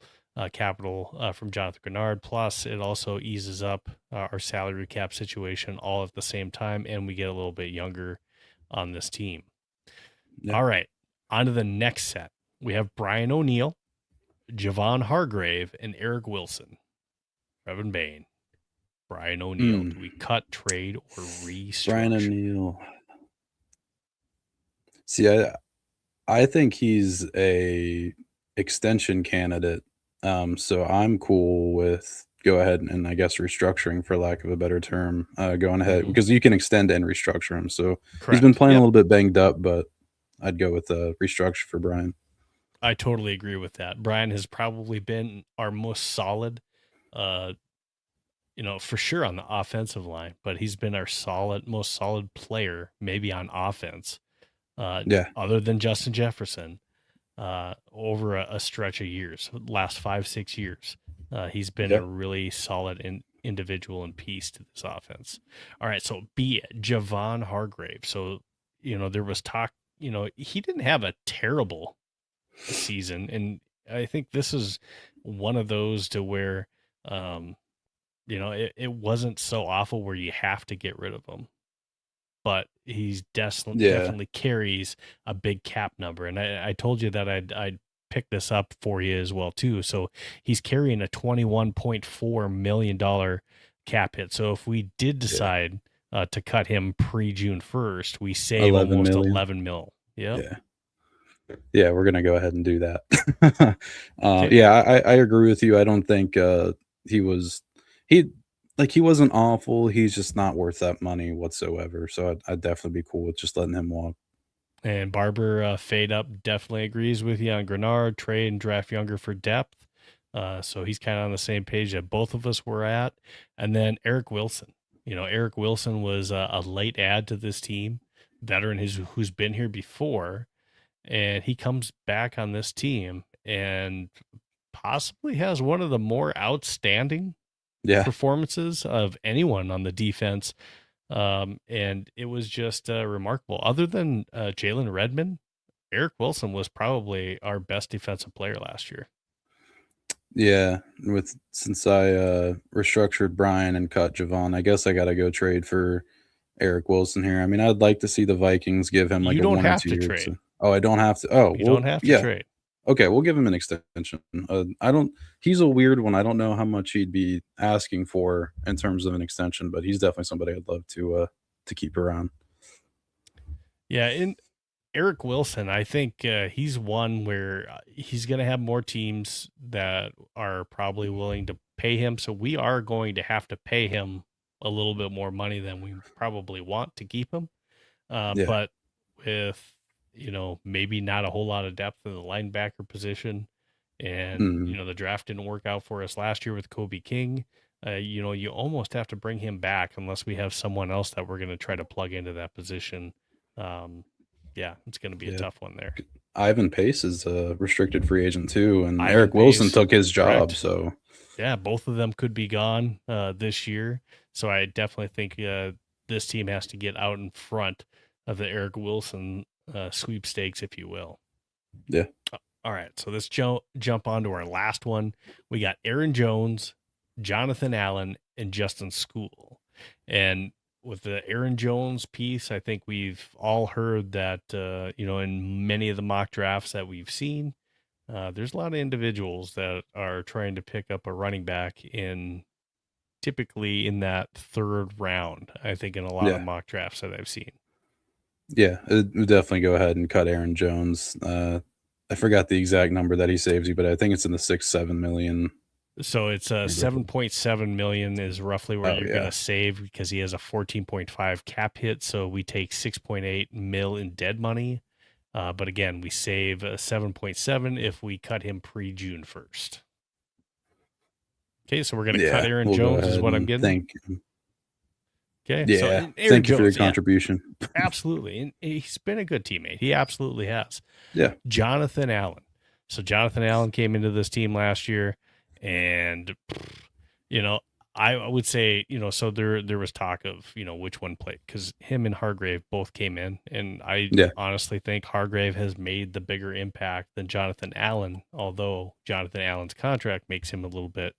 S1: from Jonathan Grenard. Plus, it also eases up our salary cap situation all at the same time, and we get a little bit younger on this team. All right, on to the next set. We have Brian O'Neill, Javon Hargrave, and Eric Wilson. Brevan Bane, Brian O'Neill. Do we cut, trade, or restructure?
S2: Brian O'Neill. See, I think he's a extension candidate. So I'm cool with go ahead and I guess restructuring, for lack of a better term, going ahead because you can extend and restructure him. So he's been playing a little bit banged up, but I'd go with restructure for Brian.
S1: I totally agree with that. Brian has probably been our most solid, for sure on the offensive line, but he's been our most solid player, maybe on offense,
S2: Yeah.
S1: other than Justin Jefferson, over a stretch of years, last 5-6 years. He's been a really solid individual and piece to this offense. All right, so Javon Hargrave. So, there was talk, he didn't have a terrible season, and I think this is one of those to where, it wasn't so awful where you have to get rid of him, but he's definitely carries a big cap number. And I told you that I'd pick this up for you as well too. So he's carrying a $21.4 million cap hit. So if we did decide to cut him pre-June 1st, we save almost
S2: million.
S1: 11 mil. Yep.
S2: Yeah, we're gonna go ahead and do that. Yeah, I agree with you. I don't think he wasn't awful. He's just not worth that money whatsoever. So I'd definitely be cool with just letting him walk.
S1: And Barber Fade Up definitely agrees with you on Grenard, trade and draft younger for depth. So he's kind of on the same page that both of us were at. And then Eric Wilson. Eric Wilson was a late add to this team, veteran who's been here before. And he comes back on this team and possibly has one of the more outstanding performances of anyone on the defense. And it was just remarkable. Other than Jalen Redmond, Eric Wilson was probably our best defensive player last year.
S2: Yeah, since I restructured Brian and cut Javon, I guess I got to go trade for Eric Wilson here. I mean, I'd like to see the Vikings give him like
S1: you
S2: a
S1: don't
S2: 1
S1: have
S2: or 2
S1: to
S2: years.
S1: trade.
S2: Oh, I don't have to. Oh,
S1: you don't have to trade.
S2: Okay, we'll give him an extension. He's a weird one. I don't know how much he'd be asking for in terms of an extension, but he's definitely somebody I'd love to keep around.
S1: Yeah, and Eric Wilson, I think he's one where he's going to have more teams that are probably willing to pay him. So we are going to have to pay him a little bit more money than we probably want to keep him. But with, maybe not a whole lot of depth in the linebacker position, and, the draft didn't work out for us last year with Kobe King, you almost have to bring him back unless we have someone else that we're going to try to plug into that position. Yeah, it's going to be a tough one there.
S2: Ivan Pace is a restricted free agent too, and Eric Wilson took his job. Correct. So
S1: yeah, both of them could be gone this year. So I definitely think this team has to get out in front of the Eric Wilson sweepstakes, if you will.
S2: Yeah.
S1: All right, so let's jump on to our last one. We got Aaron Jones, Jonathan Allen, and Justin Skule. And with the Aaron Jones piece, I think we've all heard that, in many of the mock drafts that we've seen, there's a lot of individuals that are trying to pick up a running back typically in that third round, I think, in a lot of mock drafts that I've seen.
S2: Yeah, it would definitely go ahead and cut Aaron Jones. I forgot the exact number that he saves you, but I think it's in the 6-7 million.
S1: So it's 7.7 million is roughly where you're going to save, because he has a 14.5 cap hit. So we take 6.8 mil in dead money. But again, we save 7.7 if we cut him pre-June 1st. Okay, so we're going to cut Aaron Jones is what I'm getting.
S2: Thank you.
S1: Okay.
S2: Yeah.
S1: So Aaron
S2: thank you
S1: Jones,
S2: for your contribution.
S1: Absolutely. And he's been a good teammate. He absolutely has.
S2: Yeah.
S1: Jonathan Allen. So Jonathan Allen came into this team last year, and, I would say, so there was talk of, which one played, because him and Hargrave both came in, and I honestly think Hargrave has made the bigger impact than Jonathan Allen, although Jonathan Allen's contract makes him a little bit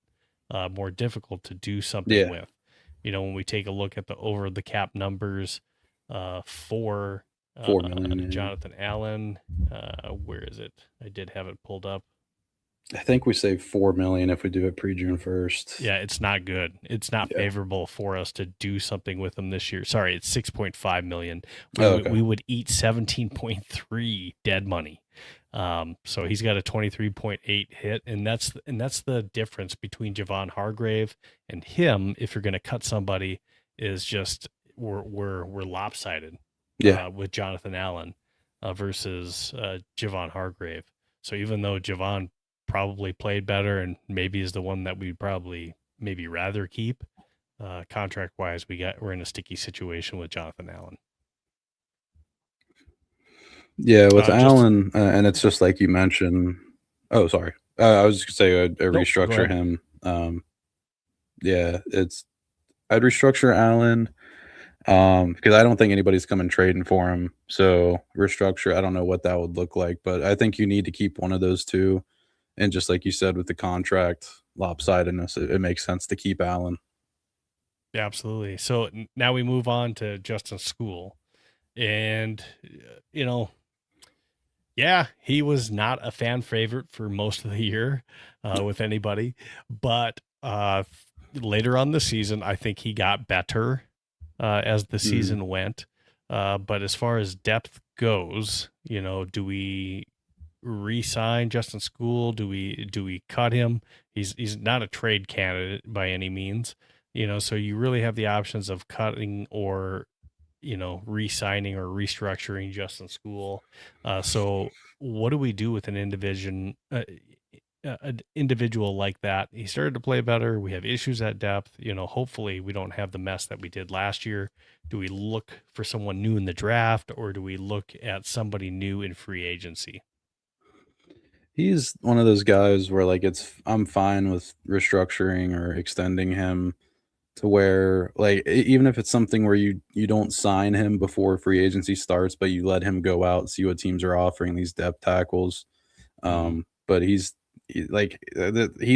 S1: more difficult to do something with. When we take a look at the over the cap numbers for
S2: $4 million,
S1: Jonathan Allen, where is it? I did have it pulled up.
S2: I think we save $4 million if we do it pre-June 1st.
S1: Yeah, it's not good. It's not favorable for us to do something with him this year. Sorry, it's 6.5 million. We would eat 17.3 dead money. So he's got a 23.8 hit, and that's the difference between Javon Hargrave and him. If you're going to cut somebody, is just we're lopsided with Jonathan Allen. versus Javon Hargrave. So even though Javon probably played better and maybe is the one that we'd probably maybe rather keep, contract wise, we're in a sticky situation with Jonathan Allen.
S2: Yeah, with Allen, and it's just like you mentioned. Oh, sorry. I was just gonna say I'd restructure him. Yeah, I'd restructure Allen because I don't think anybody's coming trading for him. So restructure, I don't know what that would look like, but I think you need to keep one of those two. And just like you said, with the contract lopsidedness, it makes sense to keep Allen.
S1: Yeah, absolutely. So now we move on to Justin School. And, yeah, he was not a fan favorite for most of the year with anybody. But later on the season, I think he got better as the season went. But as far as depth goes, do we re-sign Justin School? Do we cut him? He's not a trade candidate by any means. So you really have the options of cutting or re-signing or restructuring Justin School. So what do we do with an individual like that? He started to play better. We have issues at depth. Hopefully we don't have the mess that we did last year. Do we look for someone new in the draft, or do we look at somebody new in free agency?
S2: He's one of those guys where I'm fine with restructuring or extending him to where, like, even if it's something where you don't sign him before free agency starts, but you let him go out, see what teams are offering these depth tackles. But he's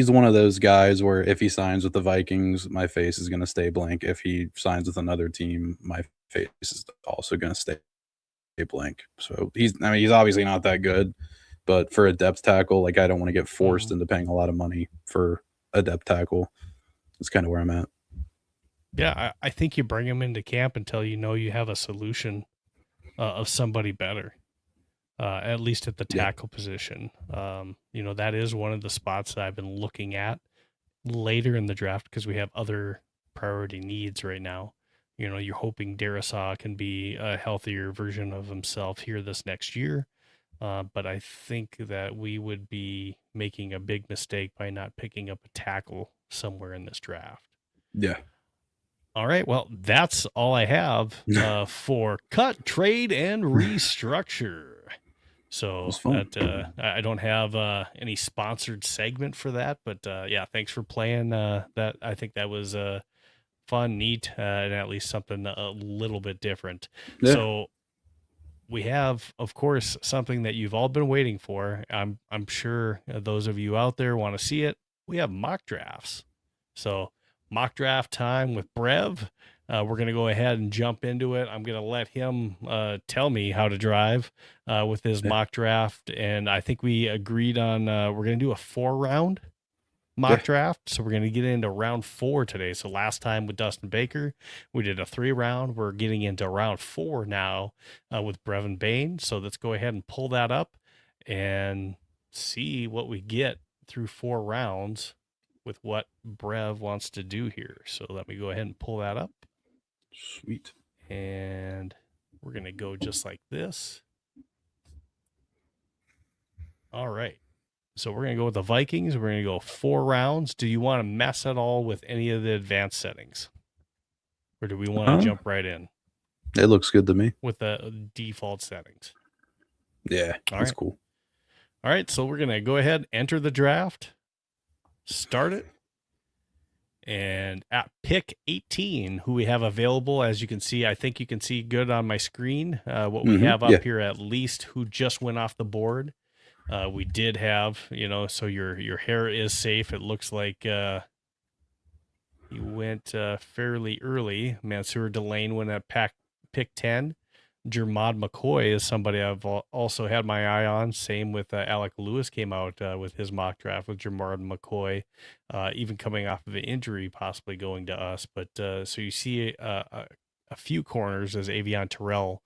S2: one of those guys where if he signs with the Vikings, my face is going to stay blank. If he signs with another team, my face is also going to stay blank. So he's obviously not that good, but for a depth tackle, like, I don't want to get forced into paying a lot of money for a depth tackle. That's kind of where I'm at.
S1: Yeah, I think you bring him into camp until you have a solution of somebody better, at least at the tackle position. That is one of the spots that I've been looking at later in the draft because we have other priority needs right now. You're hoping Darisaw can be a healthier version of himself here this next year. But I think that we would be making a big mistake by not picking up a tackle somewhere in this draft.
S2: Yeah.
S1: All right. Well, that's all I have for cut, trade, and restructure. So that I don't have any sponsored segment for that, but yeah, thanks for playing that. I think that was fun, neat, and at least something a little bit different. Yeah. So we have, of course, something that you've all been waiting for. I'm sure those of you out there want to see it. We have mock drafts. So mock draft time with Brev. We're going to go ahead and jump into it. I'm going to let him tell me how to drive with his mock draft. And I think we agreed on we're going to do a 4-round mock draft. So we're going to get into round 4 today. So last time with Dustin Baker, we did a 3-round. We're getting into round 4 now with Brevan Bane. So let's go ahead and pull that up and see what we get through 4 rounds with what Brev wants to do here. So let me go ahead and pull that up.
S2: Sweet.
S1: And we're going to go just like this. All right. So we're going to go with the Vikings. We're going to go 4 rounds. Do you want to mess at all with any of the advanced settings? Or do we want to jump right in?
S2: It looks good to me.
S1: With the default settings.
S2: Yeah, that's cool.
S1: All right. So we're going to go ahead, enter the draft. Start it. And at pick 18, who we have available, as you can see, I think you can see good on my screen what we have up here, at least who just went off the board. We did have, so your hair is safe. It looks like you went fairly early. Mansour Delane went at pick 10. Jermod McCoy is somebody I've also had my eye on. Same with Alec Lewis came out with his mock draft with Jermod McCoy, even coming off of an injury, possibly going to us. But so you see a few corners as Avion Terrell.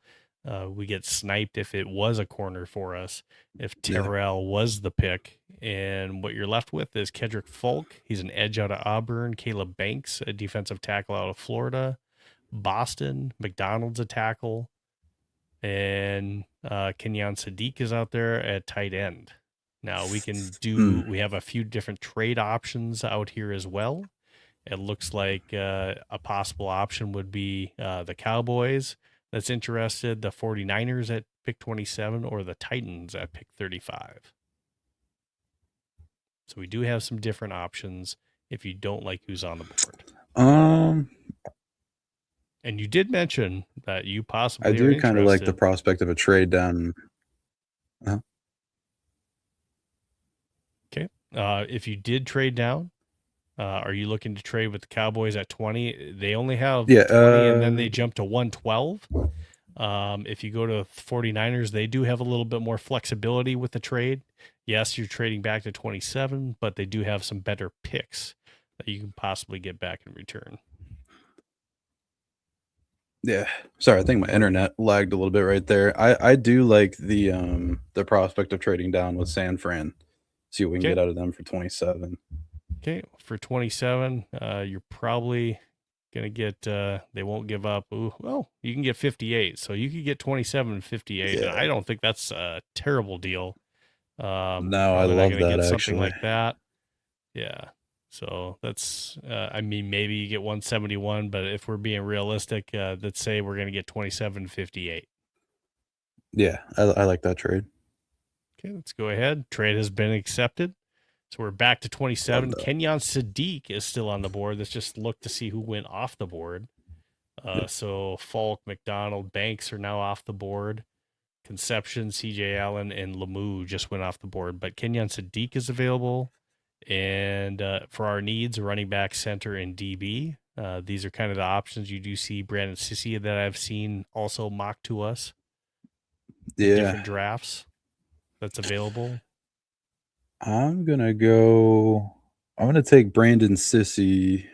S1: We get sniped if it was a corner for us, if Terrell was the pick. And what you're left with is Kedrick Folk. He's an edge out of Auburn. Caleb Banks, a defensive tackle out of Florida. Boston. McDonald's a tackle. And Kenyon Sadiq is out there at tight end. Now we have a few different trade options out here as well. It looks like a possible option would be the Cowboys that's interested, the 49ers at pick 27, or the Titans at pick 35. So we do have some different options if you don't like who's on the board. And you did mention that you possibly
S2: I
S1: are
S2: do kind of like the
S1: interested.
S2: prospect of a trade down.
S1: Okay. If you did trade down, are you looking to trade with the Cowboys at 20? They only have 20 and then they jump to 112. If you go to 49ers, they do have a little bit more flexibility with the trade. Yes, you're trading back to 27, but they do have some better picks that you can possibly get back in return.
S2: Yeah. Sorry, I think my internet lagged a little bit right there. I do like the prospect of trading down with San Fran. See what we can get out of them for 27.
S1: Okay, for 27, you're probably gonna get. They won't give up. Ooh, well, you can get 58, so you could get 27 and 58.
S2: Yeah.
S1: And I don't think that's a terrible deal.
S2: No, I love that
S1: something
S2: actually.
S1: like that. Yeah. So that's. I mean, maybe you get 171, but if we're being realistic, let's say we're gonna get 27, 58.
S2: Yeah, I like that trade.
S1: Okay, let's go ahead. Trade has been accepted. So we're back to 27. Kenyon Sadiq is still on the board. Let's just look to see who went off the board. So Falk, McDonald, Banks are now off the board. Conception, CJ Allen, and Lemieux just went off the board. But Kenyon Sadiq is available. And for our needs, running back, center, and DB. These are kind of the options. You do see Brandon Sissy that I've seen also mocked to us.
S2: Yeah.
S1: Different drafts that's available.
S2: I'm gonna take Brandon Sissy.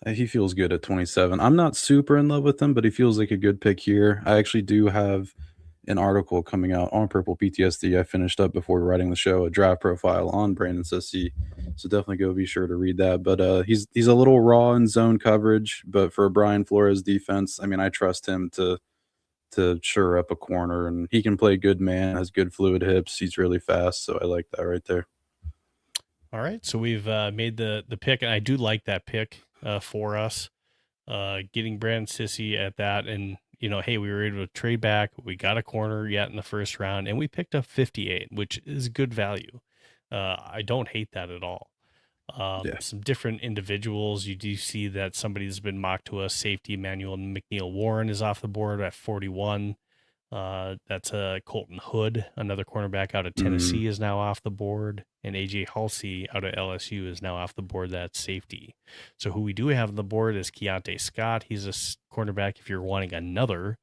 S2: He feels good at 27. I'm not super in love with him, but he feels like a good pick here. I actually do have an article coming out on Purple PTSD. I finished up before writing the show, a draft profile on Brandon Sissy. So definitely go be sure to read that. But he's a little raw in zone coverage, but for a Brian Flores defense, I mean, I trust him to shore up a corner, and he can play good man, has good fluid hips. He's really fast, so I like that right there.
S1: All right, so we've made the pick, and I do like that pick for us. Getting Brandon Sissy at that, and hey, we were able to trade back. We got a corner yet in the first round, and we picked up 58, which is good value. I don't hate that at all. Some different individuals. You do see that somebody's been mocked to us. Safety Emmanuel McNeil Warren is off the board at 41. That's Colton Hood, another cornerback out of Tennessee, is now off the board, and AJ Halsey out of LSU is now off the board. That's safety. So who we do have on the board is Keontae Scott. He's a cornerback if you're wanting another.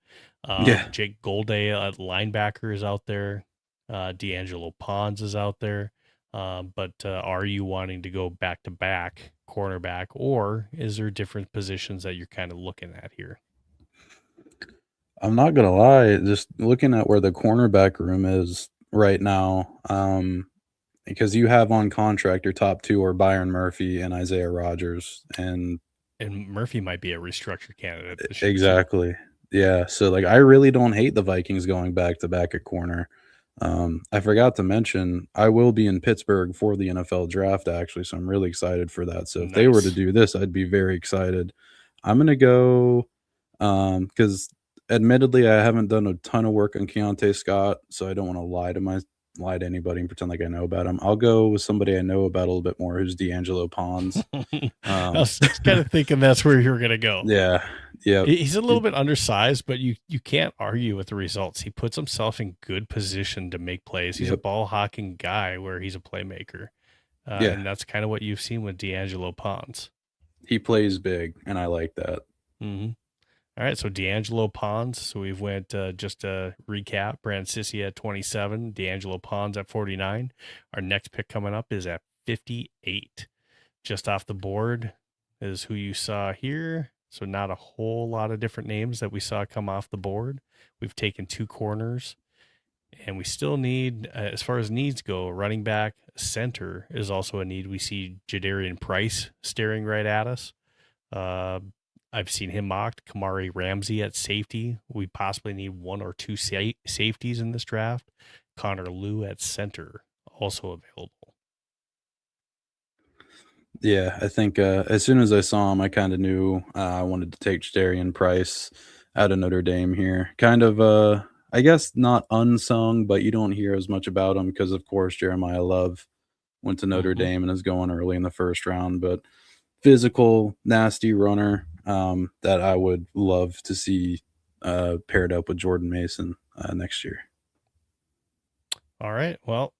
S1: Jake Golday at linebacker is out there. D'Angelo Pons is out there. But are you wanting to go back to back cornerback, or is there different positions that you're kind of looking at here?
S2: I'm not gonna lie, just looking at where the cornerback room is right now, because you have on contract your top two are Byron Murphy and Isaiah Rodgers, and
S1: Murphy might be a restructure candidate this
S2: year. Exactly. Yeah. So I really don't hate the Vikings going back to back at corner. I forgot to mention I will be in Pittsburgh for the NFL draft actually, so I'm really excited for that. So if they were to do this, I'd be very excited. I'm gonna go because admittedly, I haven't done a ton of work on Keontae Scott, so I don't want to lie to anybody and pretend like I know about him. I'll go with somebody I know about a little bit more, who's D'Angelo Pons.
S1: I was kind of thinking that's where you were going to go.
S2: Yeah.
S1: He's a little bit undersized, but you can't argue with the results. He puts himself in good position to make plays. He's a ball hawking guy where he's a playmaker. And that's kind of what you've seen with D'Angelo Pons.
S2: He plays big, and I like that.
S1: Mm-hmm. All right, so D'Angelo Pons. So we've went just to recap: Brandon Sissy at 27, D'Angelo Pons at 49. Our next pick coming up is at 58. Just off the board is who you saw here. So not a whole lot of different names that we saw come off the board. We've taken two corners, and we still need, as far as needs go, running back, center is also a need. We see Jadarian Price staring right at us. I've seen him mocked. Kamari Ramsey at safety. We possibly need one or two safeties in this draft. Connor Liu at center, also available.
S2: Yeah, I think as soon as I saw him, I kind of knew I wanted to take Jadarian Price out of Notre Dame here. Kind of, I guess, not unsung, but you don't hear as much about him because, of course, Jeremiah Love went to Notre Dame and is going early in the first round. But physical, nasty runner that I would love to see paired up with Jordan Mason next year.
S1: All right. Well,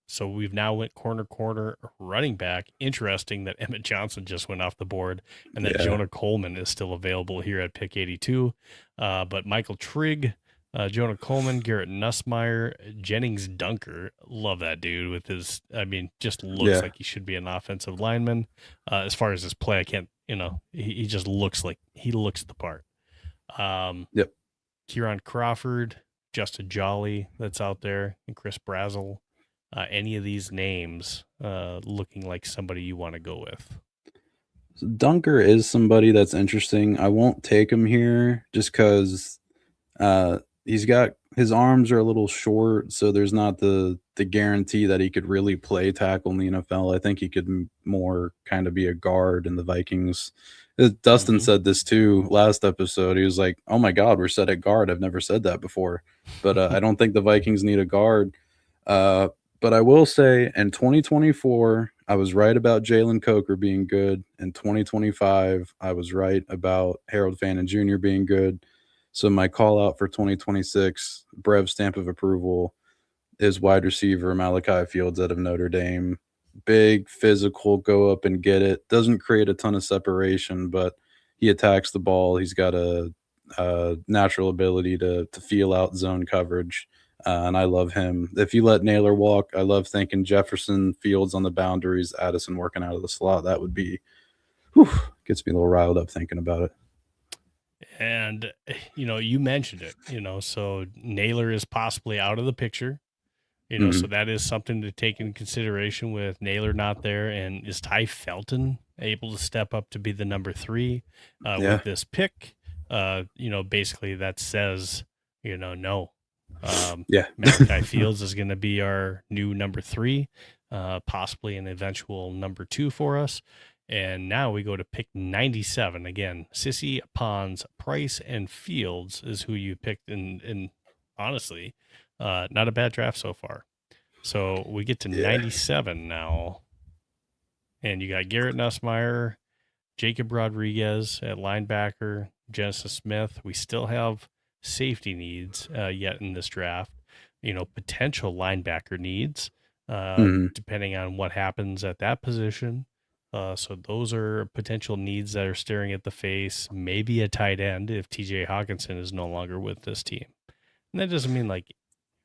S1: so we've now went corner running back. Interesting that Emmett Johnson just went off the board and that Jonah Coleman is still available here at pick 82. But Michael Trigg, Jonah Coleman, Garrett Nussmeier, Jennings Dunker. Love that dude with his, just looks like he should be an offensive lineman. As far as his play, I can't, he just looks like he looks the part. Kieran Crawford, Justin Jolly that's out there, and Chris Brazel. Any of these names looking like somebody you want to go with?
S2: So Dunker is somebody that's interesting. I won't take him here just because he's got his arms are a little short, so there's not the guarantee that he could really play tackle in the NFL. I think he could more kind of be a guard in the Vikings. Dustin said this too last episode. He was like, "Oh my God, we're set at guard. I've never said that before." But I don't think the Vikings need a guard. But I will say in 2024, I was right about Jalen Coker being good. In 2025, I was right about Harold Fannin Jr. being good. So my call out for 2026, Brev stamp of approval, is wide receiver Malachi Fields out of Notre Dame. Big, physical, go up and get it. Doesn't create a ton of separation, but he attacks the ball. He's got a natural ability to feel out zone coverage, and I love him. If you let Naylor walk, I love thinking Jefferson, Fields on the boundaries, Addison working out of the slot. That would be, gets me a little riled up thinking about it.
S1: And, you mentioned it, so Naylor is possibly out of the picture. So that is something to take into consideration with Naylor not there. And is Ty Felton able to step up to be the number 3 with this pick? Basically that says, no. Malachi Fields is going to be our new number 3, possibly an eventual number 2 for us. And now we go to pick 97. Again, Sissy, Pons, Price, and Fields is who you picked. And honestly, not a bad draft so far. So we get to 97 now. And you got Garrett Nussmeier, Jacob Rodriguez at linebacker, Genesis Smith. We still have safety needs yet in this draft. Potential linebacker needs, depending on what happens at that position. So those are potential needs that are staring at the face. Maybe a tight end if TJ Hawkinson is no longer with this team. And that doesn't mean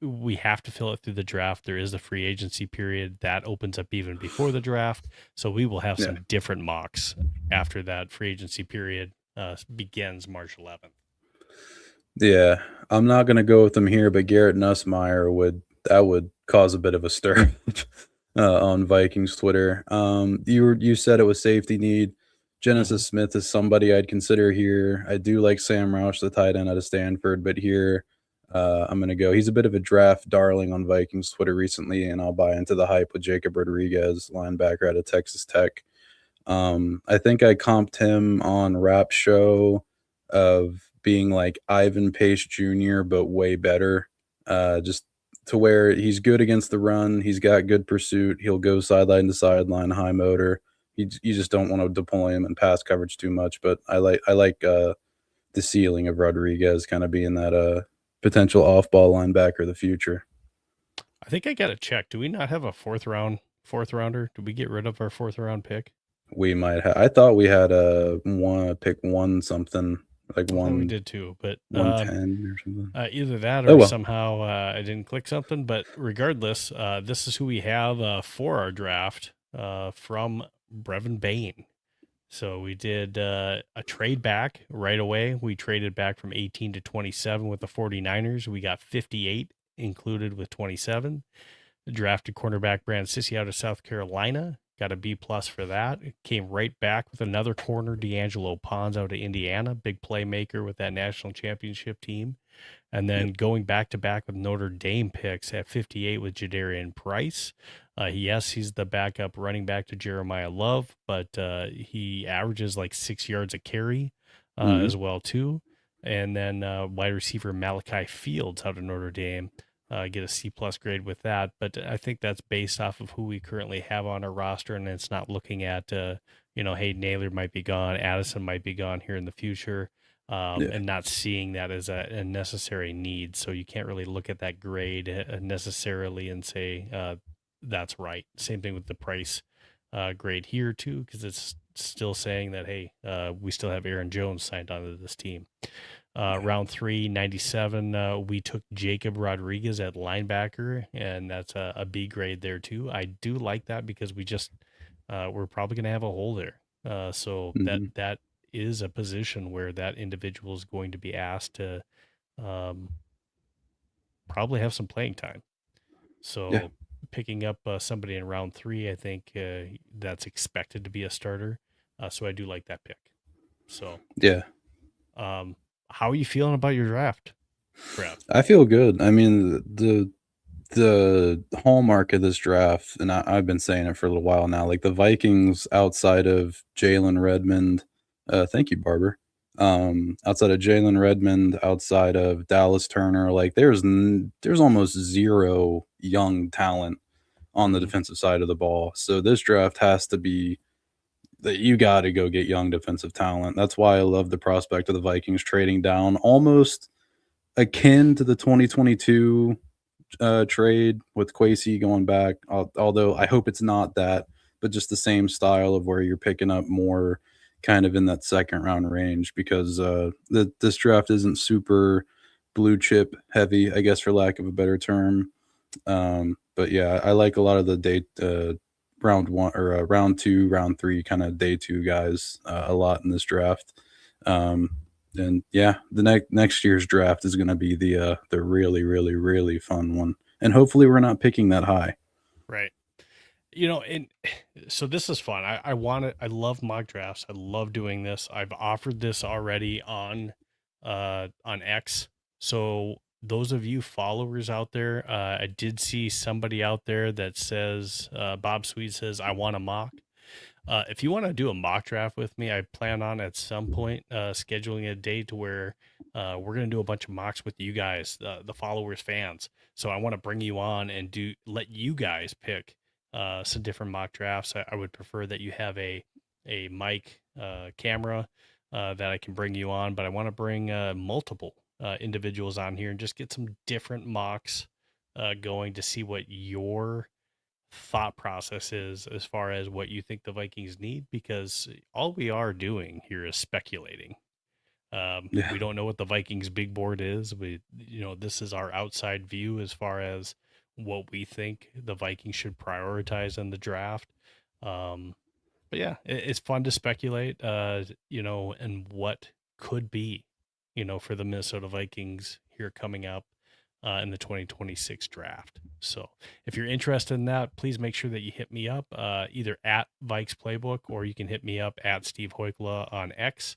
S1: we have to fill it through the draft. There is a free agency period that opens up even before the draft. So we will have some different mocks after that free agency period begins March 11th.
S2: Yeah, I'm not going to go with them here, but Garrett Nussmeier would cause a bit of a stir on Vikings Twitter. You said it was safety need. Genesis Smith is somebody I'd consider here. I do like Sam Roush, the tight end out of Stanford, but here I'm going to go. He's a bit of a draft darling on Vikings Twitter recently, and I'll buy into the hype with Jacob Rodriguez, linebacker out of Texas Tech. I think I comped him on Rap Show of being like Ivan Pace Jr., but way better. Just to where he's good against the run. He's got good pursuit. He'll go sideline to sideline, high motor. You just don't want to deploy him in pass coverage too much. But I like the ceiling of Rodriguez kind of being that potential off-ball linebacker of the future.
S1: I think I got to check. Do we not have a fourth rounder? Did we get rid of our 4th round pick?
S2: We might have. I thought we had pick one something. Like one,
S1: we did too, but
S2: 110 or something.
S1: Either that or somehow I didn't click something. But regardless, this is who we have for our draft from Brevan Bane. So we did a trade back right away. We traded back from 18 to 27 with the 49ers. We got 58 included with 27. Drafted cornerback Brand Sissy out of South Carolina. got a B+ for that. It came right back with another corner, D'Angelo Pons out of Indiana, big playmaker with that national championship team. And then going back to back with Notre Dame picks at 58 with Jadarian Price. Yes, he's the backup running back to Jeremiah Love, but he averages like 6 yards a carry as well too. And then wide receiver Malachi Fields out of Notre Dame. Get a C+ grade with that, but I think that's based off of who we currently have on our roster, and it's not looking at hey, Naylor might be gone, Addison might be gone here in the future, and not seeing that as a necessary need. So you can't really look at that grade necessarily and say that's right. Same thing with the Price grade here too, because it's still saying that hey, we still have Aaron Jones signed onto this team. Round 3, 97, we took Jacob Rodriguez at linebacker, and that's a B grade there too. I do like that because we're probably going to have a hole there. So that is a position where that individual is going to be asked to probably have some playing time. So picking up somebody in round 3, I think that's expected to be a starter. So I do like that pick. So how are you feeling about your draft, Brad?
S2: I feel good. I mean, the hallmark of this draft, and I've been saying it for a little while now, like the Vikings outside of Jalen Redmond, thank you, Barber. Outside of Jalen Redmond, outside of Dallas Turner, like there's almost zero young talent on the defensive side of the ball. So this draft has to be that you got to go get young defensive talent. That's why I love the prospect of the Vikings trading down, almost akin to the 2022 trade with Kwesi going back. Although I hope it's not that, but just the same style of where you're picking up more kind of in that second round range, because this draft isn't super blue chip heavy, I guess, for lack of a better term. But yeah, I like a lot of the round 1 or round 2, round 3 kind of day 2 guys a lot in this draft. And yeah, the next year's draft is going to be the really, really, really fun one. And hopefully we're not picking that high.
S1: Right. And so this is fun. I love mock drafts. I love doing this. I've offered this already on X. So those of you followers out there, I did see somebody out there that says, Bob Sweet says, I want a mock. If you want to do a mock draft with me, I plan on at some point scheduling a date where we're going to do a bunch of mocks with you guys, the followers, fans. So I want to bring you on and let you guys pick some different mock drafts. I would prefer that you have a mic camera that I can bring you on, but I want to bring multiple individuals on here and just get some different mocks going to see what your thought process is as far as what you think the Vikings need, because all we are doing here is speculating. We don't know what the Vikings big board is. This is our outside view as far as what we think the Vikings should prioritize in the draft. But yeah, it's fun to speculate, and what could be, for the Minnesota Vikings here coming up in the 2026 draft. So if you're interested in that, please make sure that you hit me up either at Vikes Playbook, or you can hit me up at Steve Hoikkala on X.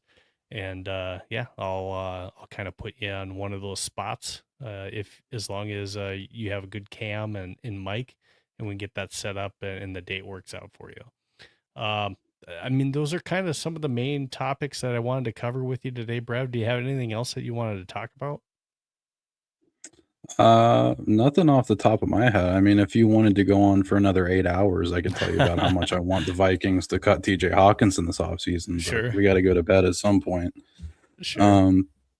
S1: And I'll kind of put you on one of those spots as long as you have a good cam and mic, and we can get that set up and the date works out for you. Those are kind of some of the main topics that I wanted to cover with you today, Brad. Do you have anything else that you wanted to talk about?
S2: Nothing off the top of my head. I mean, if you wanted to go on for another 8 hours, I could tell you about how much I want the Vikings to cut TJ Hawkinson this offseason.
S1: Sure.
S2: We got to go to bed at some point.
S1: Sure.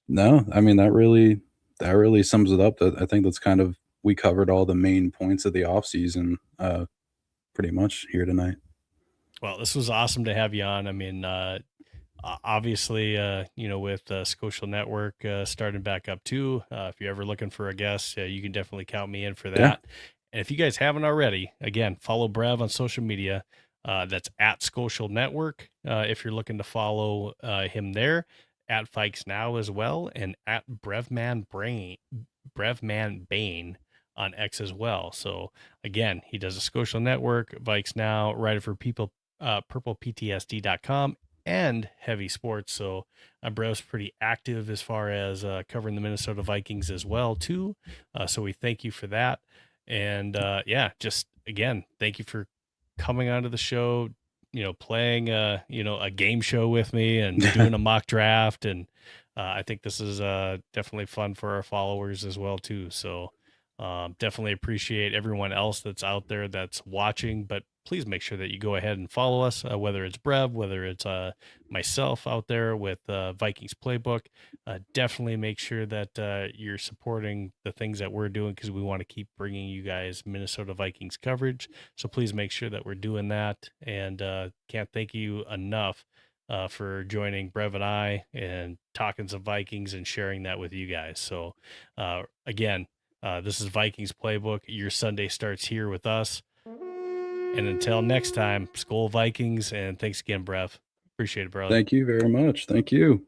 S2: No, I mean, that really sums it up. I think that's kind of, we covered all the main points of the offseason pretty much here tonight.
S1: Well, this was awesome to have you on. I mean, obviously, with Skolcial Network starting back up too, if you're ever looking for a guest, you can definitely count me in for that. Yeah. And if you guys haven't already, again, follow Brev on social media. That's at Skolcial Network. If you're looking to follow him there, at Vikes Now as well, and at Brevan Bane on X as well. So again, he does a Skolcial Network, Vikes Now, writer for people, PurplePTSD.com, and Heavy Sports. So Brev's pretty active as far as covering the Minnesota Vikings as well too. So we thank you for that. And yeah, just again, thank you for coming onto the show, playing a game show with me and doing a mock draft. And I think this is definitely fun for our followers as well too. So definitely appreciate everyone else that's out there that's watching, but please make sure that you go ahead and follow us, whether it's Brev, whether it's myself out there with Vikings Playbook. Definitely make sure that you're supporting the things that we're doing, because we want to keep bringing you guys Minnesota Vikings coverage. So please make sure that we're doing that. And can't thank you enough for joining Brev and I and talking some Vikings and sharing that with you guys. So again, this is Vikings Playbook. Your Sunday starts here with us. And until next time, Skol Vikings, and thanks again, Brev. Appreciate it, brother.
S2: Thank you very much. Thank you.